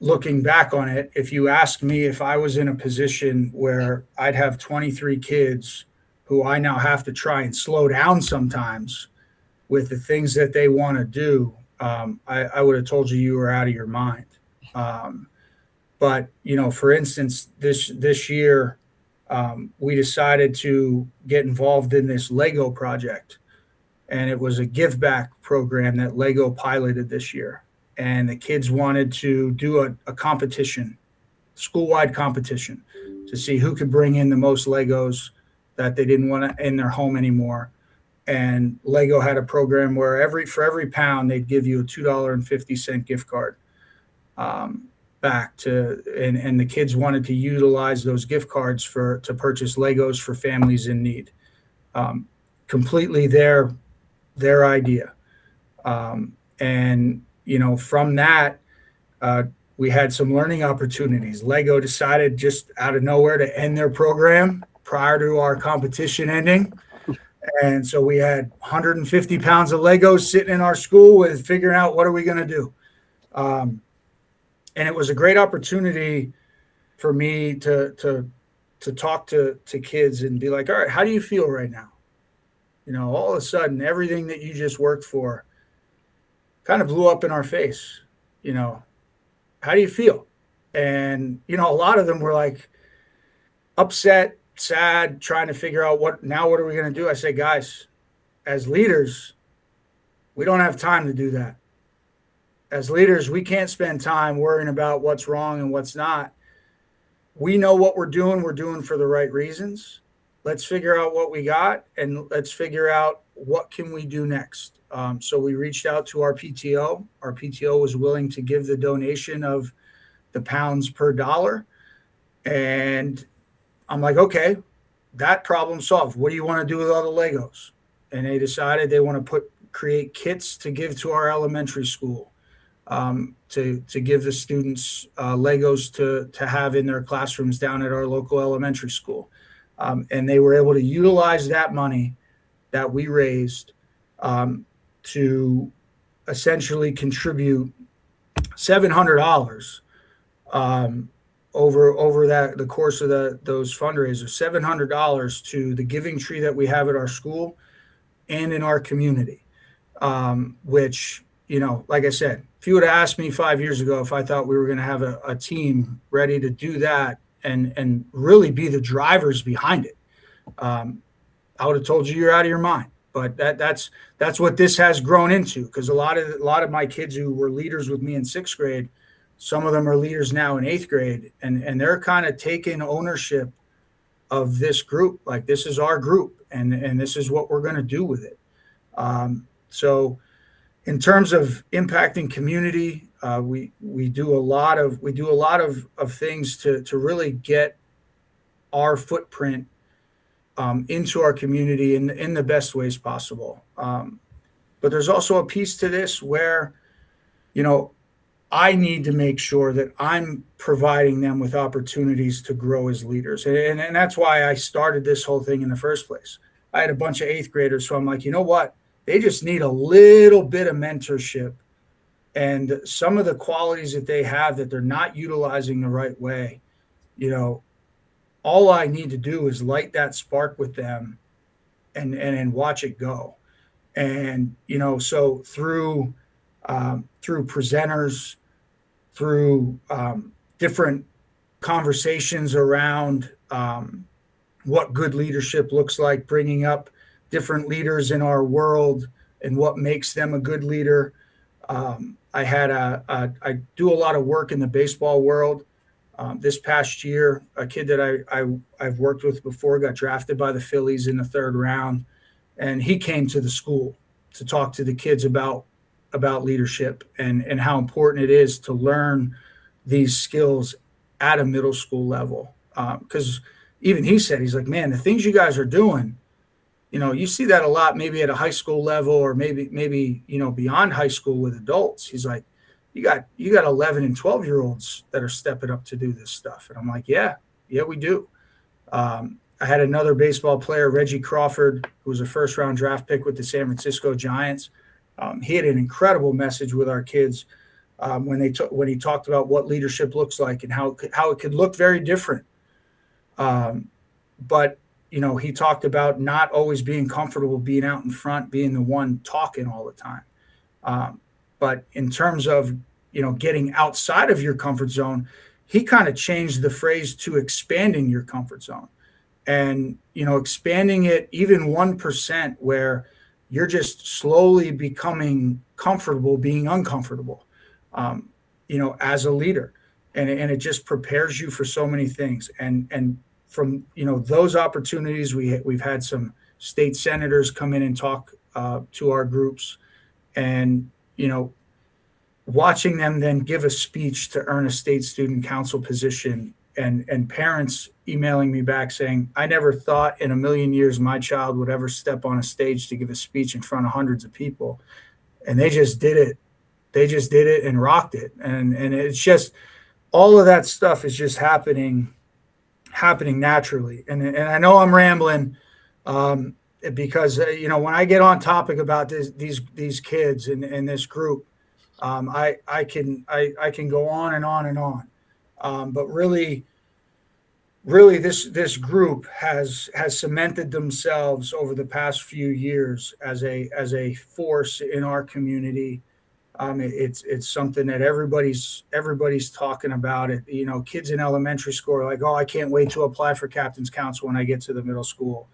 looking back on it, if you ask me if I was in a position where I'd have 23 kids who I now have to try and slow down sometimes with the things that they want to do, I would have told you were out of your mind. But for instance, this year, we decided to get involved in this Lego project, and it was a give back program that Lego piloted this year. And the kids wanted to do a competition, school-wide competition, to see who could bring in the most Legos that they didn't want in their home anymore. And Lego had a program where for every pound, they'd give you a $2.50 gift card back to, and the kids wanted to utilize those gift cards to purchase Legos for families in need. Completely their idea. And from that, we had some learning opportunities. Lego decided just out of nowhere to end their program prior to our competition ending. And so we had 150 pounds of Legos sitting in our school with figuring out what are we going to do. And it was a great opportunity for me to talk to kids and be like, all right, how do you feel right now? All of a sudden, everything that you just worked for kind of blew up in our face. How do you feel? And, a lot of them were like upset, sad, trying to figure out what are we going to do? I say, guys, as leaders, we don't have time to do that. As leaders, we can't spend time worrying about what's wrong and what's not. We know what we're doing for the right reasons. Let's figure out what we got, and let's figure out what can we do next. So we reached out to our PTO. Our PTO was willing to give the donation of the pounds per dollar. And I'm like, okay, that problem solved. What do you want to do with all the Legos? And they decided they want to create kits to give to our elementary school, to give the students Legos to have in their classrooms down at our local elementary school. And they were able to utilize that money that we raised to essentially contribute $700 over the course of those fundraisers, $700 to the giving tree that we have at our school and in our community, which, like I said, if you would have asked me 5 years ago if I thought we were going to have a team ready to do that and really be the drivers behind it, I would have told you you're out of your mind. But that's what this has grown into, because a lot of my kids who were leaders with me in 6th grade, some of them are leaders now in 8th grade, and they're kind of taking ownership of this group. Like, this is our group, and this is what we're going to do with it. So in terms of impacting community, we do a lot of things to really get our footprint into our community in the best ways possible. But there's also a piece to this where, I need to make sure that I'm providing them with opportunities to grow as leaders. And that's why I started this whole thing in the first place. I had a bunch of 8th graders. So I'm like, you know what? They just need a little bit of mentorship. And some of the qualities that they have that they're not utilizing the right way, all I need to do is light that spark with them and watch it go. And, so through presenters, through different conversations around what good leadership looks like, bringing up different leaders in our world and what makes them a good leader. I do a lot of work in the baseball world. This past year, a kid that I've worked with before got drafted by the Phillies in the 3rd round, and he came to the school to talk to the kids about leadership and how important it is to learn these skills at a middle school level. Because even he said, he's like, man, the things you guys are doing, you see that a lot, maybe at a high school level, or maybe, beyond high school with adults. He's like, you got 11 and 12-year-olds that are stepping up to do this stuff. And I'm like, yeah, we do. I had another baseball player, Reggie Crawford, who was a first-round draft pick with the San Francisco Giants. He had an incredible message with our kids when he talked about what leadership looks like and how it could look very different. But he talked about not always being comfortable being out in front, being the one talking all the time. But in terms of getting outside of your comfort zone, he kind of changed the phrase to expanding your comfort zone. And, expanding it even 1%, where you're just slowly becoming comfortable being uncomfortable, as a leader. And it just prepares you for so many things. And from, those opportunities, we've had some state senators come in and talk to our groups, and, watching them then give a speech to earn a state student council position, and parents emailing me back saying, I never thought in a million years my child would ever step on a stage to give a speech in front of hundreds of people. And they just did it. They just did it and rocked it. And it's just, all of that stuff is just happening naturally. And I know I'm rambling because, when I get on topic about these kids and this group, I can go on and on and on. But really this group has cemented themselves over the past few years as a force in our community. It's something that everybody's talking about it. Kids in elementary school are like, oh, I can't wait to apply for captain's council when I get to the middle school.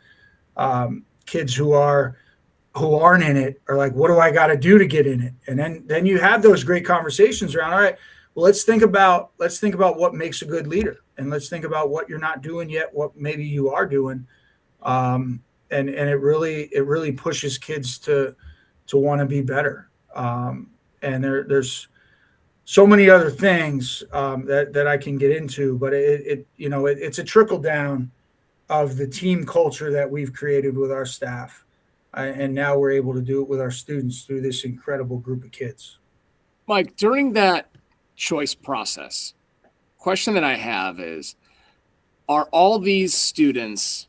Kids who aren't in it are like, what do I got to do to get in it? And then you have those great conversations around, all right, well, let's think about what makes a good leader, and let's think about what you're not doing yet, what maybe you are doing. And it really pushes kids to want to be better. And there's so many other things that I can get into, but it's a trickle down of the team culture that we've created with our staff. And now we're able to do it with our students through this incredible group of kids. Mike, during that choice process, question that I have is, are all these students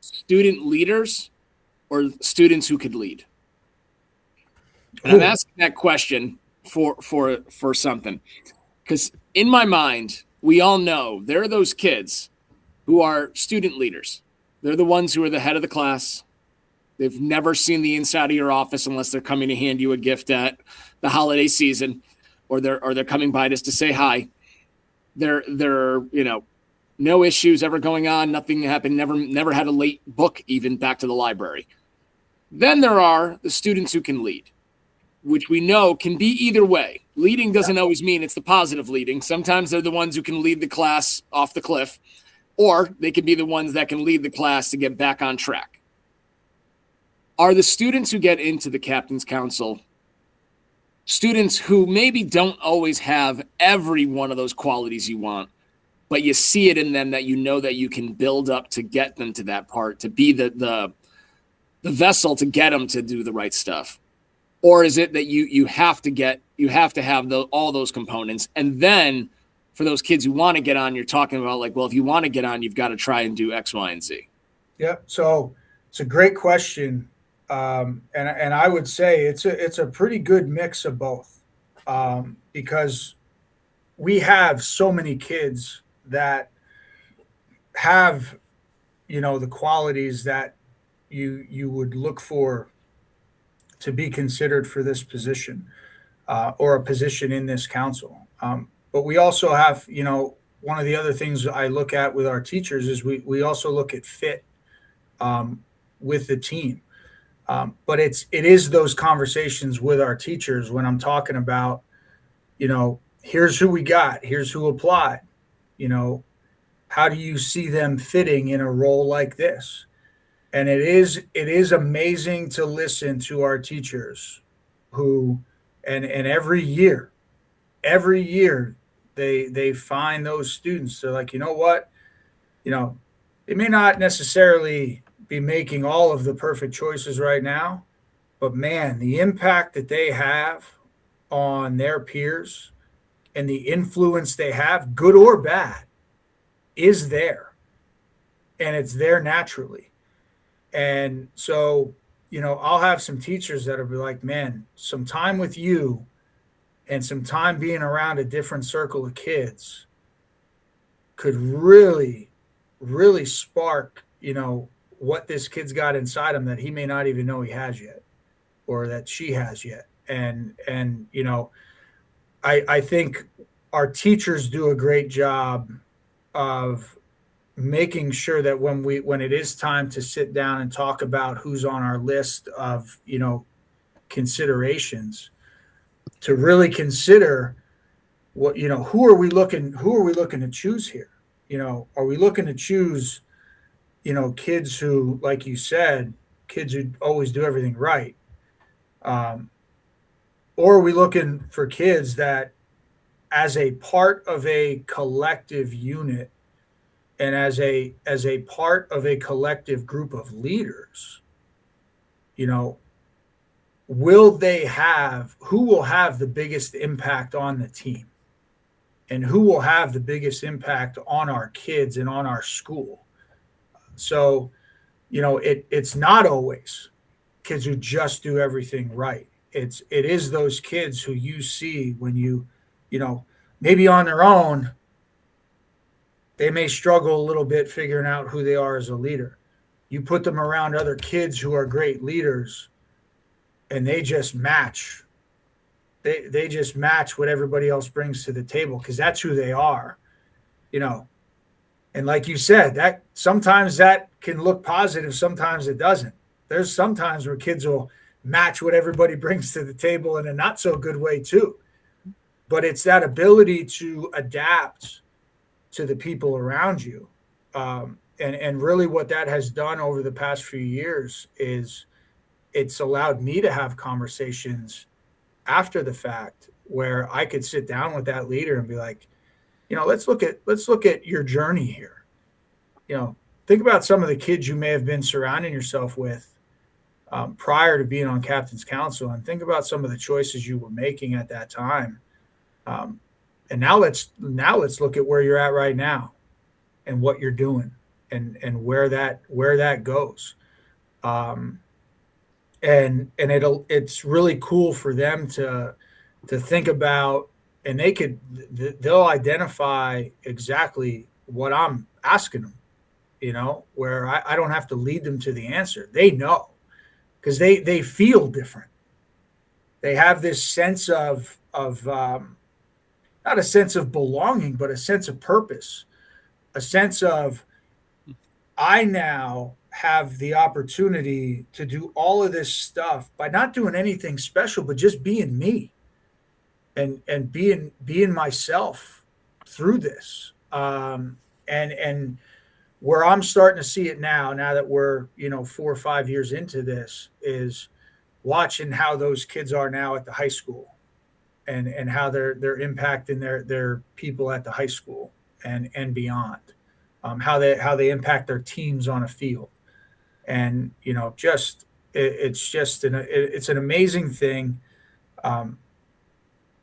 student leaders or students who could lead? And I'm asking that question for something, because in my mind, we all know there are those kids who are student leaders. They're the ones who are the head of the class. They've never seen the inside of your office unless they're coming to hand you a gift at the holiday season, or they're coming by just to say hi. They're no issues ever going on, nothing happened, never had a late book even back to the library. Then there are the students who can lead, which we know can be either way. Leading doesn't always mean it's the positive leading. Sometimes they're the ones who can lead the class off the cliff, or they can be the ones that can lead the class to get back on track. Are the students who get into the captain's council students who maybe don't always have every one of those qualities you want, but you see it in them that you know that you can build up to get them to that part, to be the vessel to get them to do the right stuff? Or is it that you have to have all those components, and then for those kids who want to get on, you're talking about like, well, if you want to get on, you've got to try and do X, Y, and Z. Yep. So it's a great question. And I would say it's a pretty good mix of both, because we have so many kids that have, the qualities that you would look for to be considered for this position, or a position in this council. But we also have, one of the other things I look at with our teachers is we also look at fit with the team. But it is those conversations with our teachers when I'm talking about, here's who we got, here's who applied, how do you see them fitting in a role like this? And it is amazing to listen to our teachers who, and every year they find those students. They're like, you know what? they may not necessarily be making all of the perfect choices right now, but man, the impact that they have on their peers and the influence they have, good or bad, is there. And it's there naturally. And so, I'll have some teachers that'll be like, man, some time with you and some time being around a different circle of kids could really, really spark, what this kid's got inside him that he may not even know he has yet, or that she has yet. And I think our teachers do a great job of making sure that when it is time to sit down and talk about who's on our list of, considerations, to really consider what, who are we looking to choose here? Are we looking to choose, kids who, like you said, kids who always do everything right? Or are we looking for kids that, as a part of a collective unit and as a part of a collective group of leaders, who will have the biggest impact on the team, and who will have the biggest impact on our kids and on our school? So, it's not always kids who just do everything right. It is those kids who you see when maybe on their own, they may struggle a little bit figuring out who they are as a leader. You put them around other kids who are great leaders, and they just match. They just match what everybody else brings to the table, because that's who they are, And like you said, that sometimes that can look positive, sometimes it doesn't. There's sometimes where kids will match what everybody brings to the table in a not so good way too. But it's that ability to adapt to the people around you. And really what that has done over the past few years is it's allowed me to have conversations after the fact where I could sit down with that leader and be like, let's look at your journey here. Think about some of the kids you may have been surrounding yourself with prior to being on Captain's Council, and think about some of the choices you were making at that time. And now let's look at where you're at right now and what you're doing and where that goes. And it's really cool for them to think about, and they'll identify exactly what I'm asking them, where I don't have to lead them to the answer. They know, because they feel different. They have this sense of not a sense of belonging, but a sense of purpose, a sense of, I now have the opportunity to do all of this stuff by not doing anything special, but just being me and being myself through this. And where I'm starting to see it now that we're, 4 or 5 years into this, is watching how those kids are now at the high school and how they're impacting their people at the high school and beyond, how they impact their teams on a field. And, it's an amazing thing.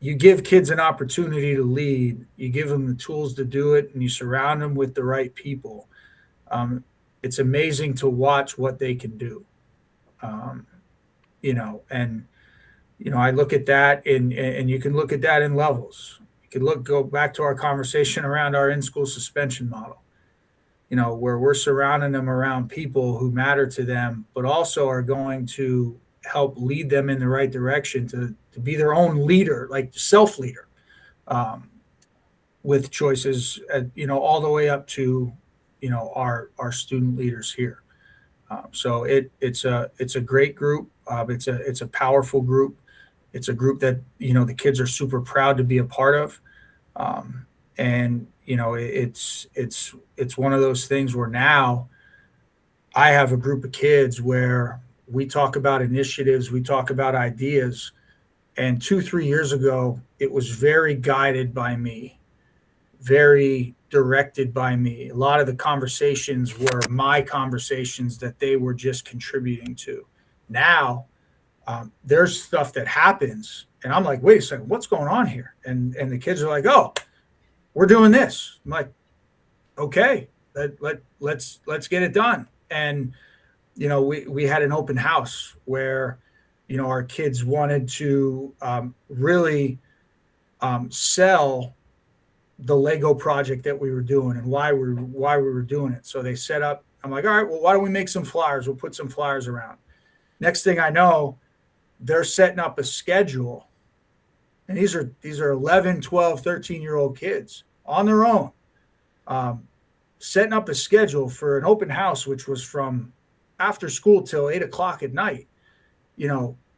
You give kids an opportunity to lead, you give them the tools to do it, and you surround them with the right people. It's amazing to watch what they can do. I look at that and you can look at that in levels. You can go back to our conversation around our in-school suspension model, where we're surrounding them around people who matter to them, but also are going to help lead them in the right direction to be their own leader, like self-leader, with choices, all the way up to, our student leaders here. So it's a great group. It's a powerful group. It's a group that, the kids are super proud to be a part of. And it's one of those things where now I have a group of kids where we talk about initiatives, we talk about ideas. And 2-3 years ago, it was very guided by me. very directed by me. A lot of the conversations were my conversations that they were just contributing to. Now, there's stuff that happens, and I'm like, wait a second, what's going on here? And the kids are like, oh, we're doing this. I'm like, okay, let's get it done. And we had an open house where our kids wanted to really sell the Lego project that we were doing and why we were doing it. So they set up. I'm like, all right, well, why don't we make some flyers? We'll put some flyers around. Next thing I know, they're setting up a schedule, and these are 11, 12, 13-year-old kids on their own, setting up a schedule for an open house, which was from after school till 8 o'clock at night,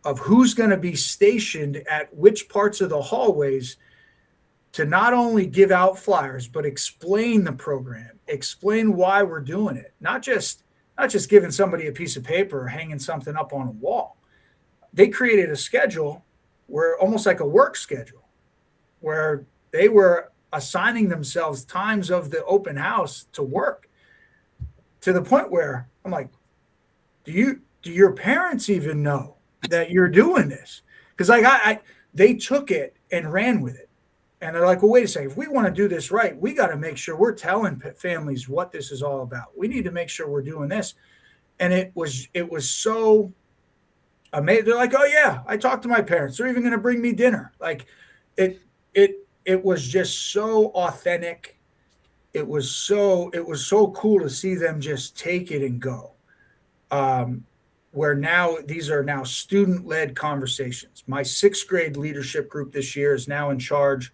of who's going to be stationed at which parts of the hallways to not only give out flyers, but explain the program, explain why we're doing it. Not just giving somebody a piece of paper or hanging something up on a wall. They created a schedule where almost like a work schedule where they were assigning themselves times of the open house to work, to the point where I'm like, do your parents even know that you're doing this? Because they took it and ran with it. And they're like, well, wait a second. If we want to do this right, we got to make sure we're telling families what this is all about. We need to make sure we're doing this. And it was so amazing. They're like, oh yeah, I talked to my parents. They're even going to bring me dinner. Like it was just so authentic. It was so cool to see them just take it and go. Where now these are now student-led conversations. My 6th grade leadership group this year is now in charge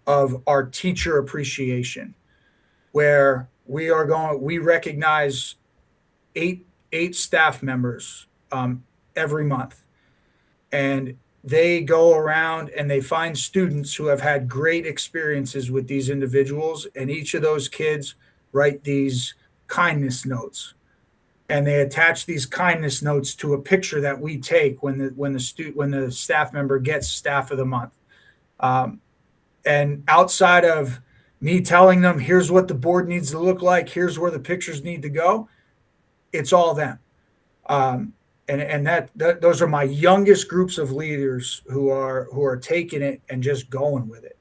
of our teacher appreciation, where we recognize eight staff members every month, and they go around and they find students who have had great experiences with these individuals, and each of those kids write these kindness notes, and they attach these kindness notes to a picture that we take when the staff member gets staff of the month. And outside of me telling them, here's what the board needs to look like, here's where the pictures need to go, it's all them. And those are my youngest groups of leaders who are taking it and just going with it.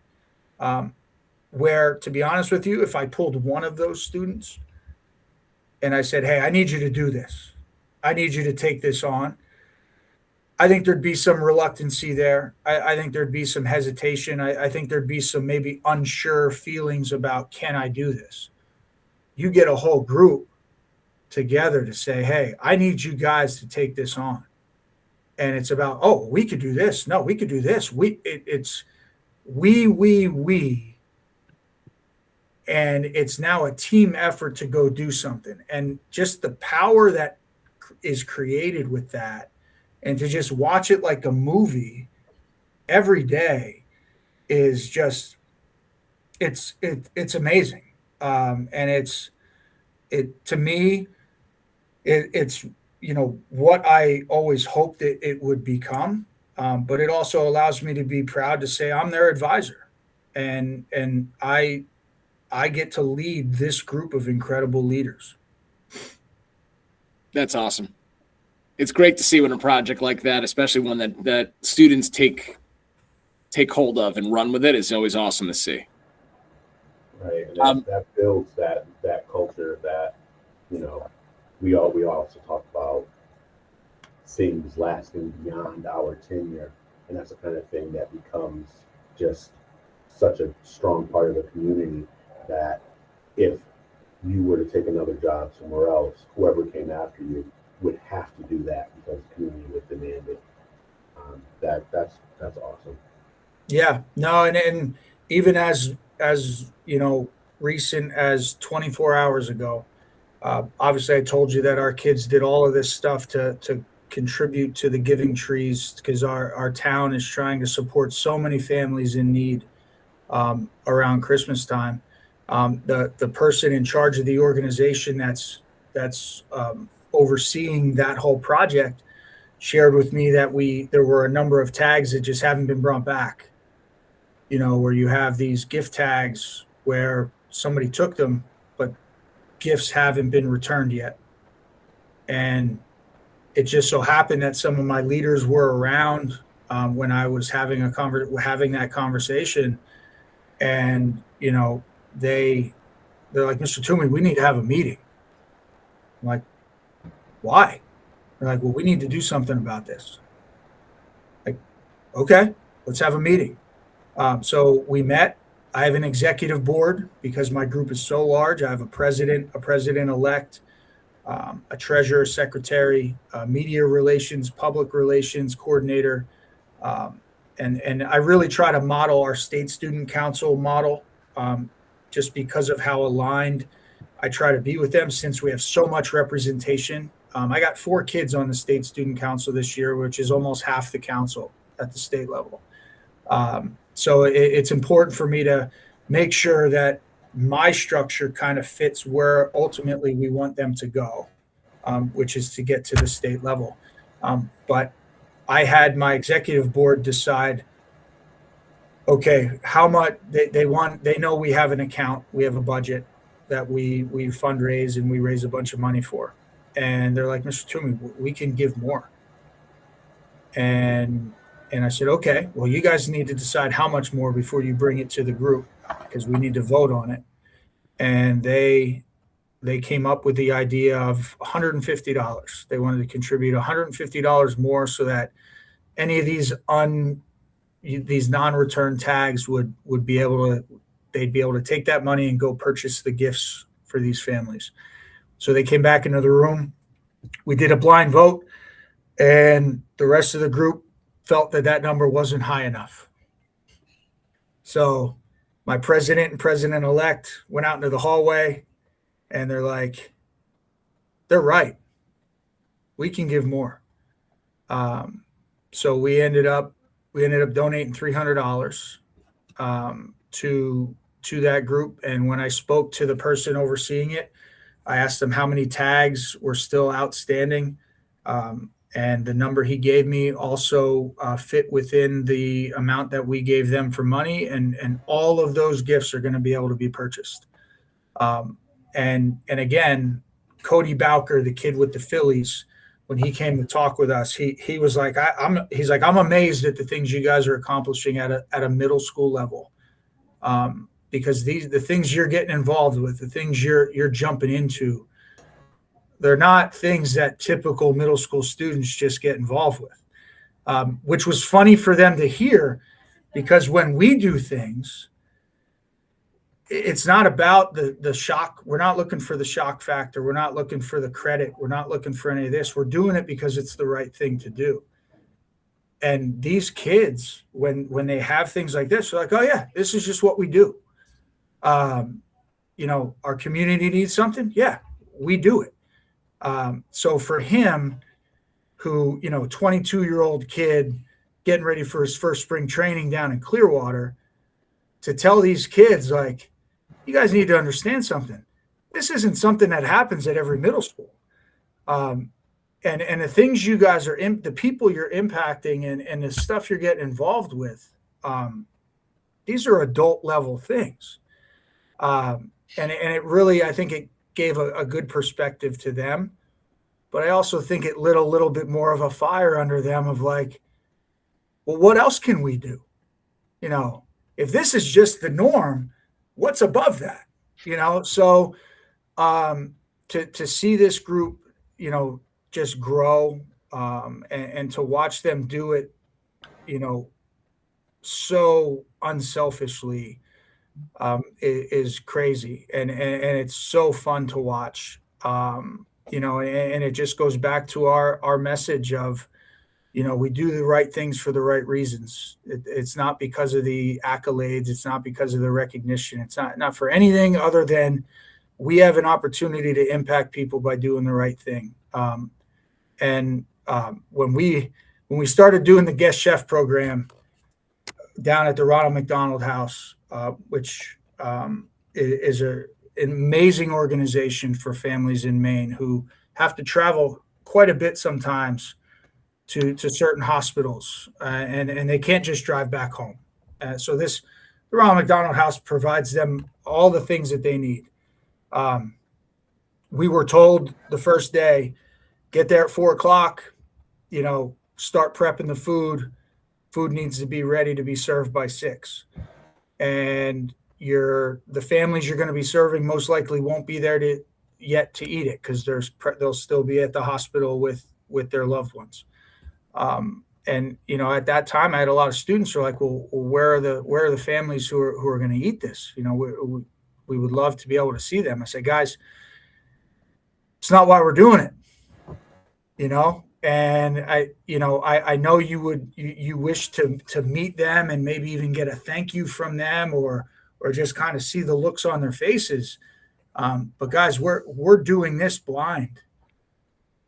Where, to be honest with you, if I pulled one of those students and I said, hey, I need you to do this, I need you to take this on, I think there'd be some reluctancy there. I think there'd be some hesitation. I think there'd be some maybe unsure feelings about, can I do this? You get a whole group together to say, hey, I need you guys to take this on. And it's about, oh, we could do this. No, we could do this. It's we. And it's now a team effort to go do something. And just the power that is created with that, and to just watch it like a movie every day is just, it's amazing. And to me, it's what I always hoped that it would become. But it also allows me to be proud to say I'm their advisor, and I get to lead this group of incredible leaders. That's awesome. It's great to see when a project like that, especially one that students take hold of and run with it, is always awesome to see. Right, and that builds that culture that we also talk about things lasting beyond our tenure, and that's the kind of thing that becomes just such a strong part of the community that if you were to take another job somewhere else, whoever came after you would have to do that because the community would demand it. That's awesome. Yeah, no, and even as recent as 24 hours ago, obviously I told you that our kids did all of this stuff to contribute to the Giving Trees, because our town is trying to support so many families in need around Christmas time. The person in charge of the organization that's overseeing that whole project shared with me that there were a number of tags that just haven't been brought back, where you have these gift tags where somebody took them, but gifts haven't been returned yet. And it just so happened that some of my leaders were around when I was having that conversation, and they're like, "Mr. Toomey, we need to have a meeting." I'm like, "Why?" They're like, "Well, we need to do something about this." Like, okay, let's have a meeting. So we met. I have an executive board because my group is so large. I have a president-elect, a treasurer, secretary, media relations, public relations coordinator, and I really try to model our state student council model, just because of how aligned I try to be with them, since we have so much representation. I got 4 kids on the state student council this year, which is almost half the council at the state level. So it's important for me to make sure that my structure kind of fits where ultimately we want them to go, which is to get to the state level. But I had my executive board decide, okay, how much they want. They know we have an account, we have a budget that we fundraise and we raise a bunch of money for. And they're like, "Mr. Toomey, we can give more." And I said, "Okay, well, you guys need to decide how much more before you bring it to the group, because we need to vote on it." And they came up with the idea of $150. They wanted to contribute $150 more so that any of these non-return tags would be able to, they'd be able to take that money and go purchase the gifts for these families. So they came back into the room. We did a blind vote, and the rest of the group felt that number wasn't high enough. So my president and president-elect went out into the hallway, and they're like, "They're right. We can give more." So we ended up donating $300 to that group. And when I spoke to the person overseeing it, I asked them how many tags were still outstanding. And the number he gave me also fit within the amount that we gave them for money. And all of those gifts are going to be able to be purchased. And again, Cody Bowker, the kid with the Phillies, when he came to talk with us, he was like, I'm amazed at the things you guys are accomplishing at a middle school level. Because the things you're getting involved with, the things you're jumping into, they're not things that typical middle school students just get involved with, which was funny for them to hear, because when we do things, it's not about the shock. We're not looking for the shock factor. We're not looking for the credit. We're not looking for any of this. We're doing it because it's the right thing to do. And these kids, when they have things like this, they're like, "Oh yeah, this is just what we do." Our community needs something. Yeah, we do it. So for him, who, 22-year-old kid getting ready for his first spring training down in Clearwater, to tell these kids, like, "You guys need to understand something. This isn't something that happens at every middle school. And the things you guys are the people you're impacting and the stuff you're getting involved with, these are adult level things." And it really, I think it gave a good perspective to them, but I also think it lit a little bit more of a fire under them of like, well, what else can we do? If this is just the norm, what's above that? So to see this group, just grow, and to watch them do it, so unselfishly, is crazy. And it's so fun to watch, and it just goes back to our message of, we do the right things for the right reasons. It's not because of the accolades. It's not because of the recognition. It's not for anything other than we have an opportunity to impact people by doing the right thing. When we started doing the guest chef program down at the Ronald McDonald House, which is an amazing organization for families in Maine who have to travel quite a bit sometimes to certain hospitals, and they can't just drive back home. So this the Ronald McDonald House provides them all the things that they need. We were told the first day, get there at 4:00, start prepping the food. Food needs to be ready to be served by 6. And the families you're going to be serving most likely won't be there yet to eat it, because they'll still be at the hospital with their loved ones. And at that time, I had a lot of students who are like, well, where are the families who are going to eat this? We would love to be able to see them. I said, guys, it's not why we're doing it. And I know you wish to meet them and maybe even get a thank you from them, or just kind of see the looks on their faces. But guys, we're doing this blind,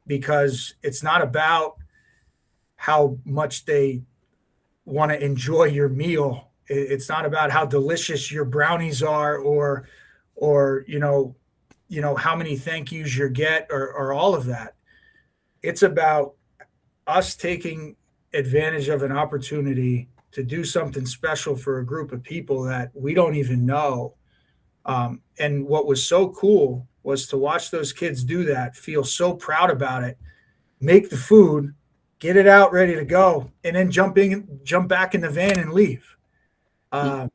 because it's not about how much they want to enjoy your meal. It's not about how delicious your brownies are, or how many thank yous you get, or all of that. It's about us taking advantage of an opportunity to do something special for a group of people that we don't even know. And what was so cool was to watch those kids do that, feel so proud about it, make the food, get it out ready to go, and then jump back in the van and leave. And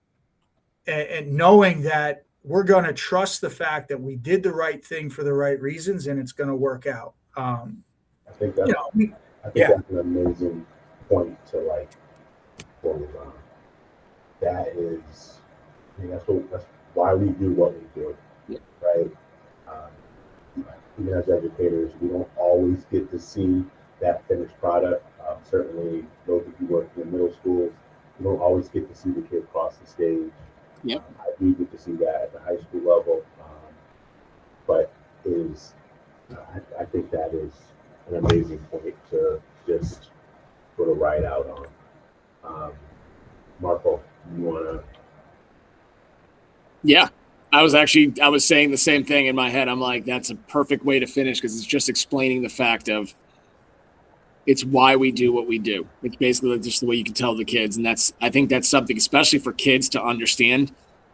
knowing that we're going to trust the fact that we did the right thing for the right reasons, and it's going to work out. I think that's an amazing point to focus on. That is, that's why we do what we do, right? Even as educators, we don't always get to see that finished product. Certainly, those of you working in middle schools, you don't always get to see the kid cross the stage. Yep. I do get to see that at the high school level, but I think that is an amazing point to just put a ride out on. Marco, you want to? Yeah, I was saying the same thing in my head. I'm like, that's a perfect way to finish, because it's just explaining the fact of it's why we do what we do. It's basically just the way you can tell the kids. And I think that's something, especially for kids, to understand.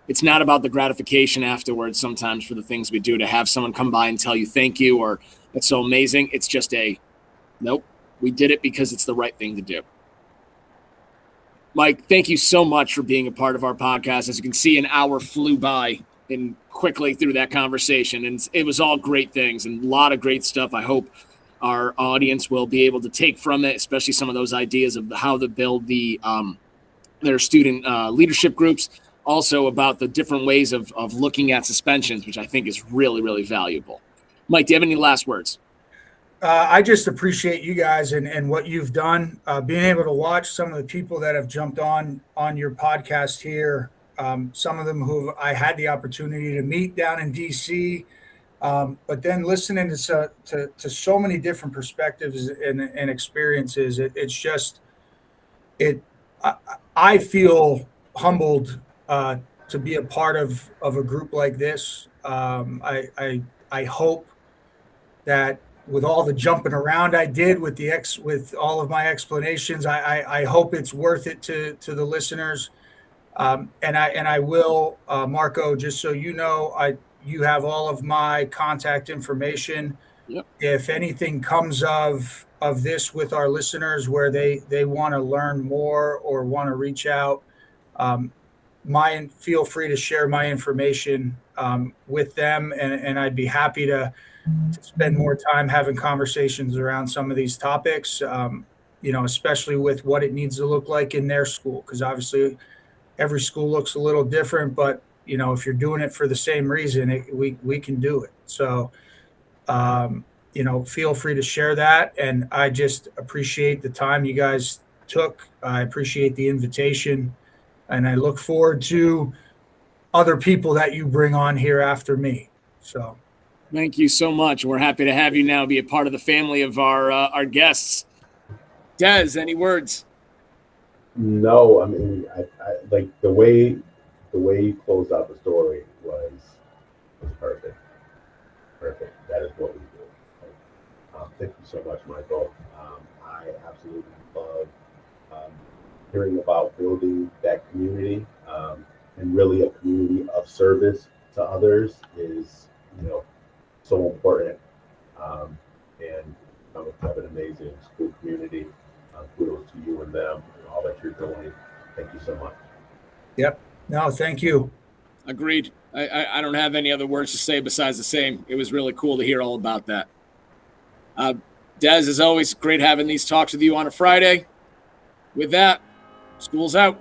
It's not about the gratification afterwards sometimes for the things we do, to have someone come by and tell you thank you or that's so amazing. It's just nope, we did it because it's the right thing to do. Mike, thank you so much for being a part of our podcast. As you can see, an hour flew by and quickly through that conversation, and it was all great things and a lot of great stuff. I hope our audience will be able to take from it, especially some of those ideas of how to build their student leadership groups. Also about the different ways of looking at suspensions, which I think is really, really valuable. Mike, do you have any last words? I just appreciate you guys and what you've done. Being able to watch some of the people that have jumped on your podcast here, some of them who I had the opportunity to meet down in DC, but then listening to so many different perspectives and experiences, I feel humbled to be a part of a group like this. I hope that with all the jumping around I did with all of my explanations, I hope it's worth it to the listeners. And I will, Marco, just so you know, you have all of my contact information. Yep. If anything comes of this with our listeners where they want to learn more or want to reach out, feel free to share my information with them, and I'd be happy to spend more time having conversations around some of these topics, especially with what it needs to look like in their school, because obviously every school looks a little different, but if you're doing it for the same reason, we can do it. So, feel free to share that. And I just appreciate the time you guys took. I appreciate the invitation, and I look forward to other people that you bring on here after me. So thank you so much. We're happy to have you now be a part of the family of our guests. Des, any words? No, I mean, I like the way you closed out the story was perfect. Perfect. That is what we do. Thank you so much, Michael. I absolutely love hearing about building that community. and really a community of service to others is, so important. And have an amazing school community. Kudos to you and them and all that you're doing. Thank you so much. Yep. No, thank you. Agreed. I don't have any other words to say besides the same. It was really cool to hear all about that. Des, as always, great having these talks with you on a Friday. With that, school's out.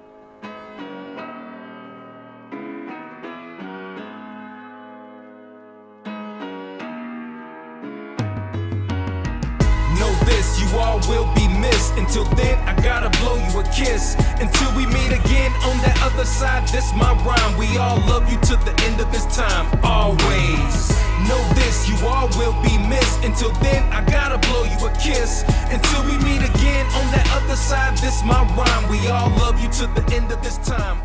You all will be missed. Until then, I gotta blow you a kiss. Until we meet again on that other side, this my rhyme. We all love you to the end of this time, always. Know this, you all will be missed. Until then, I gotta blow you a kiss. Until we meet again on that other side, this my rhyme. We all love you to the end of this time.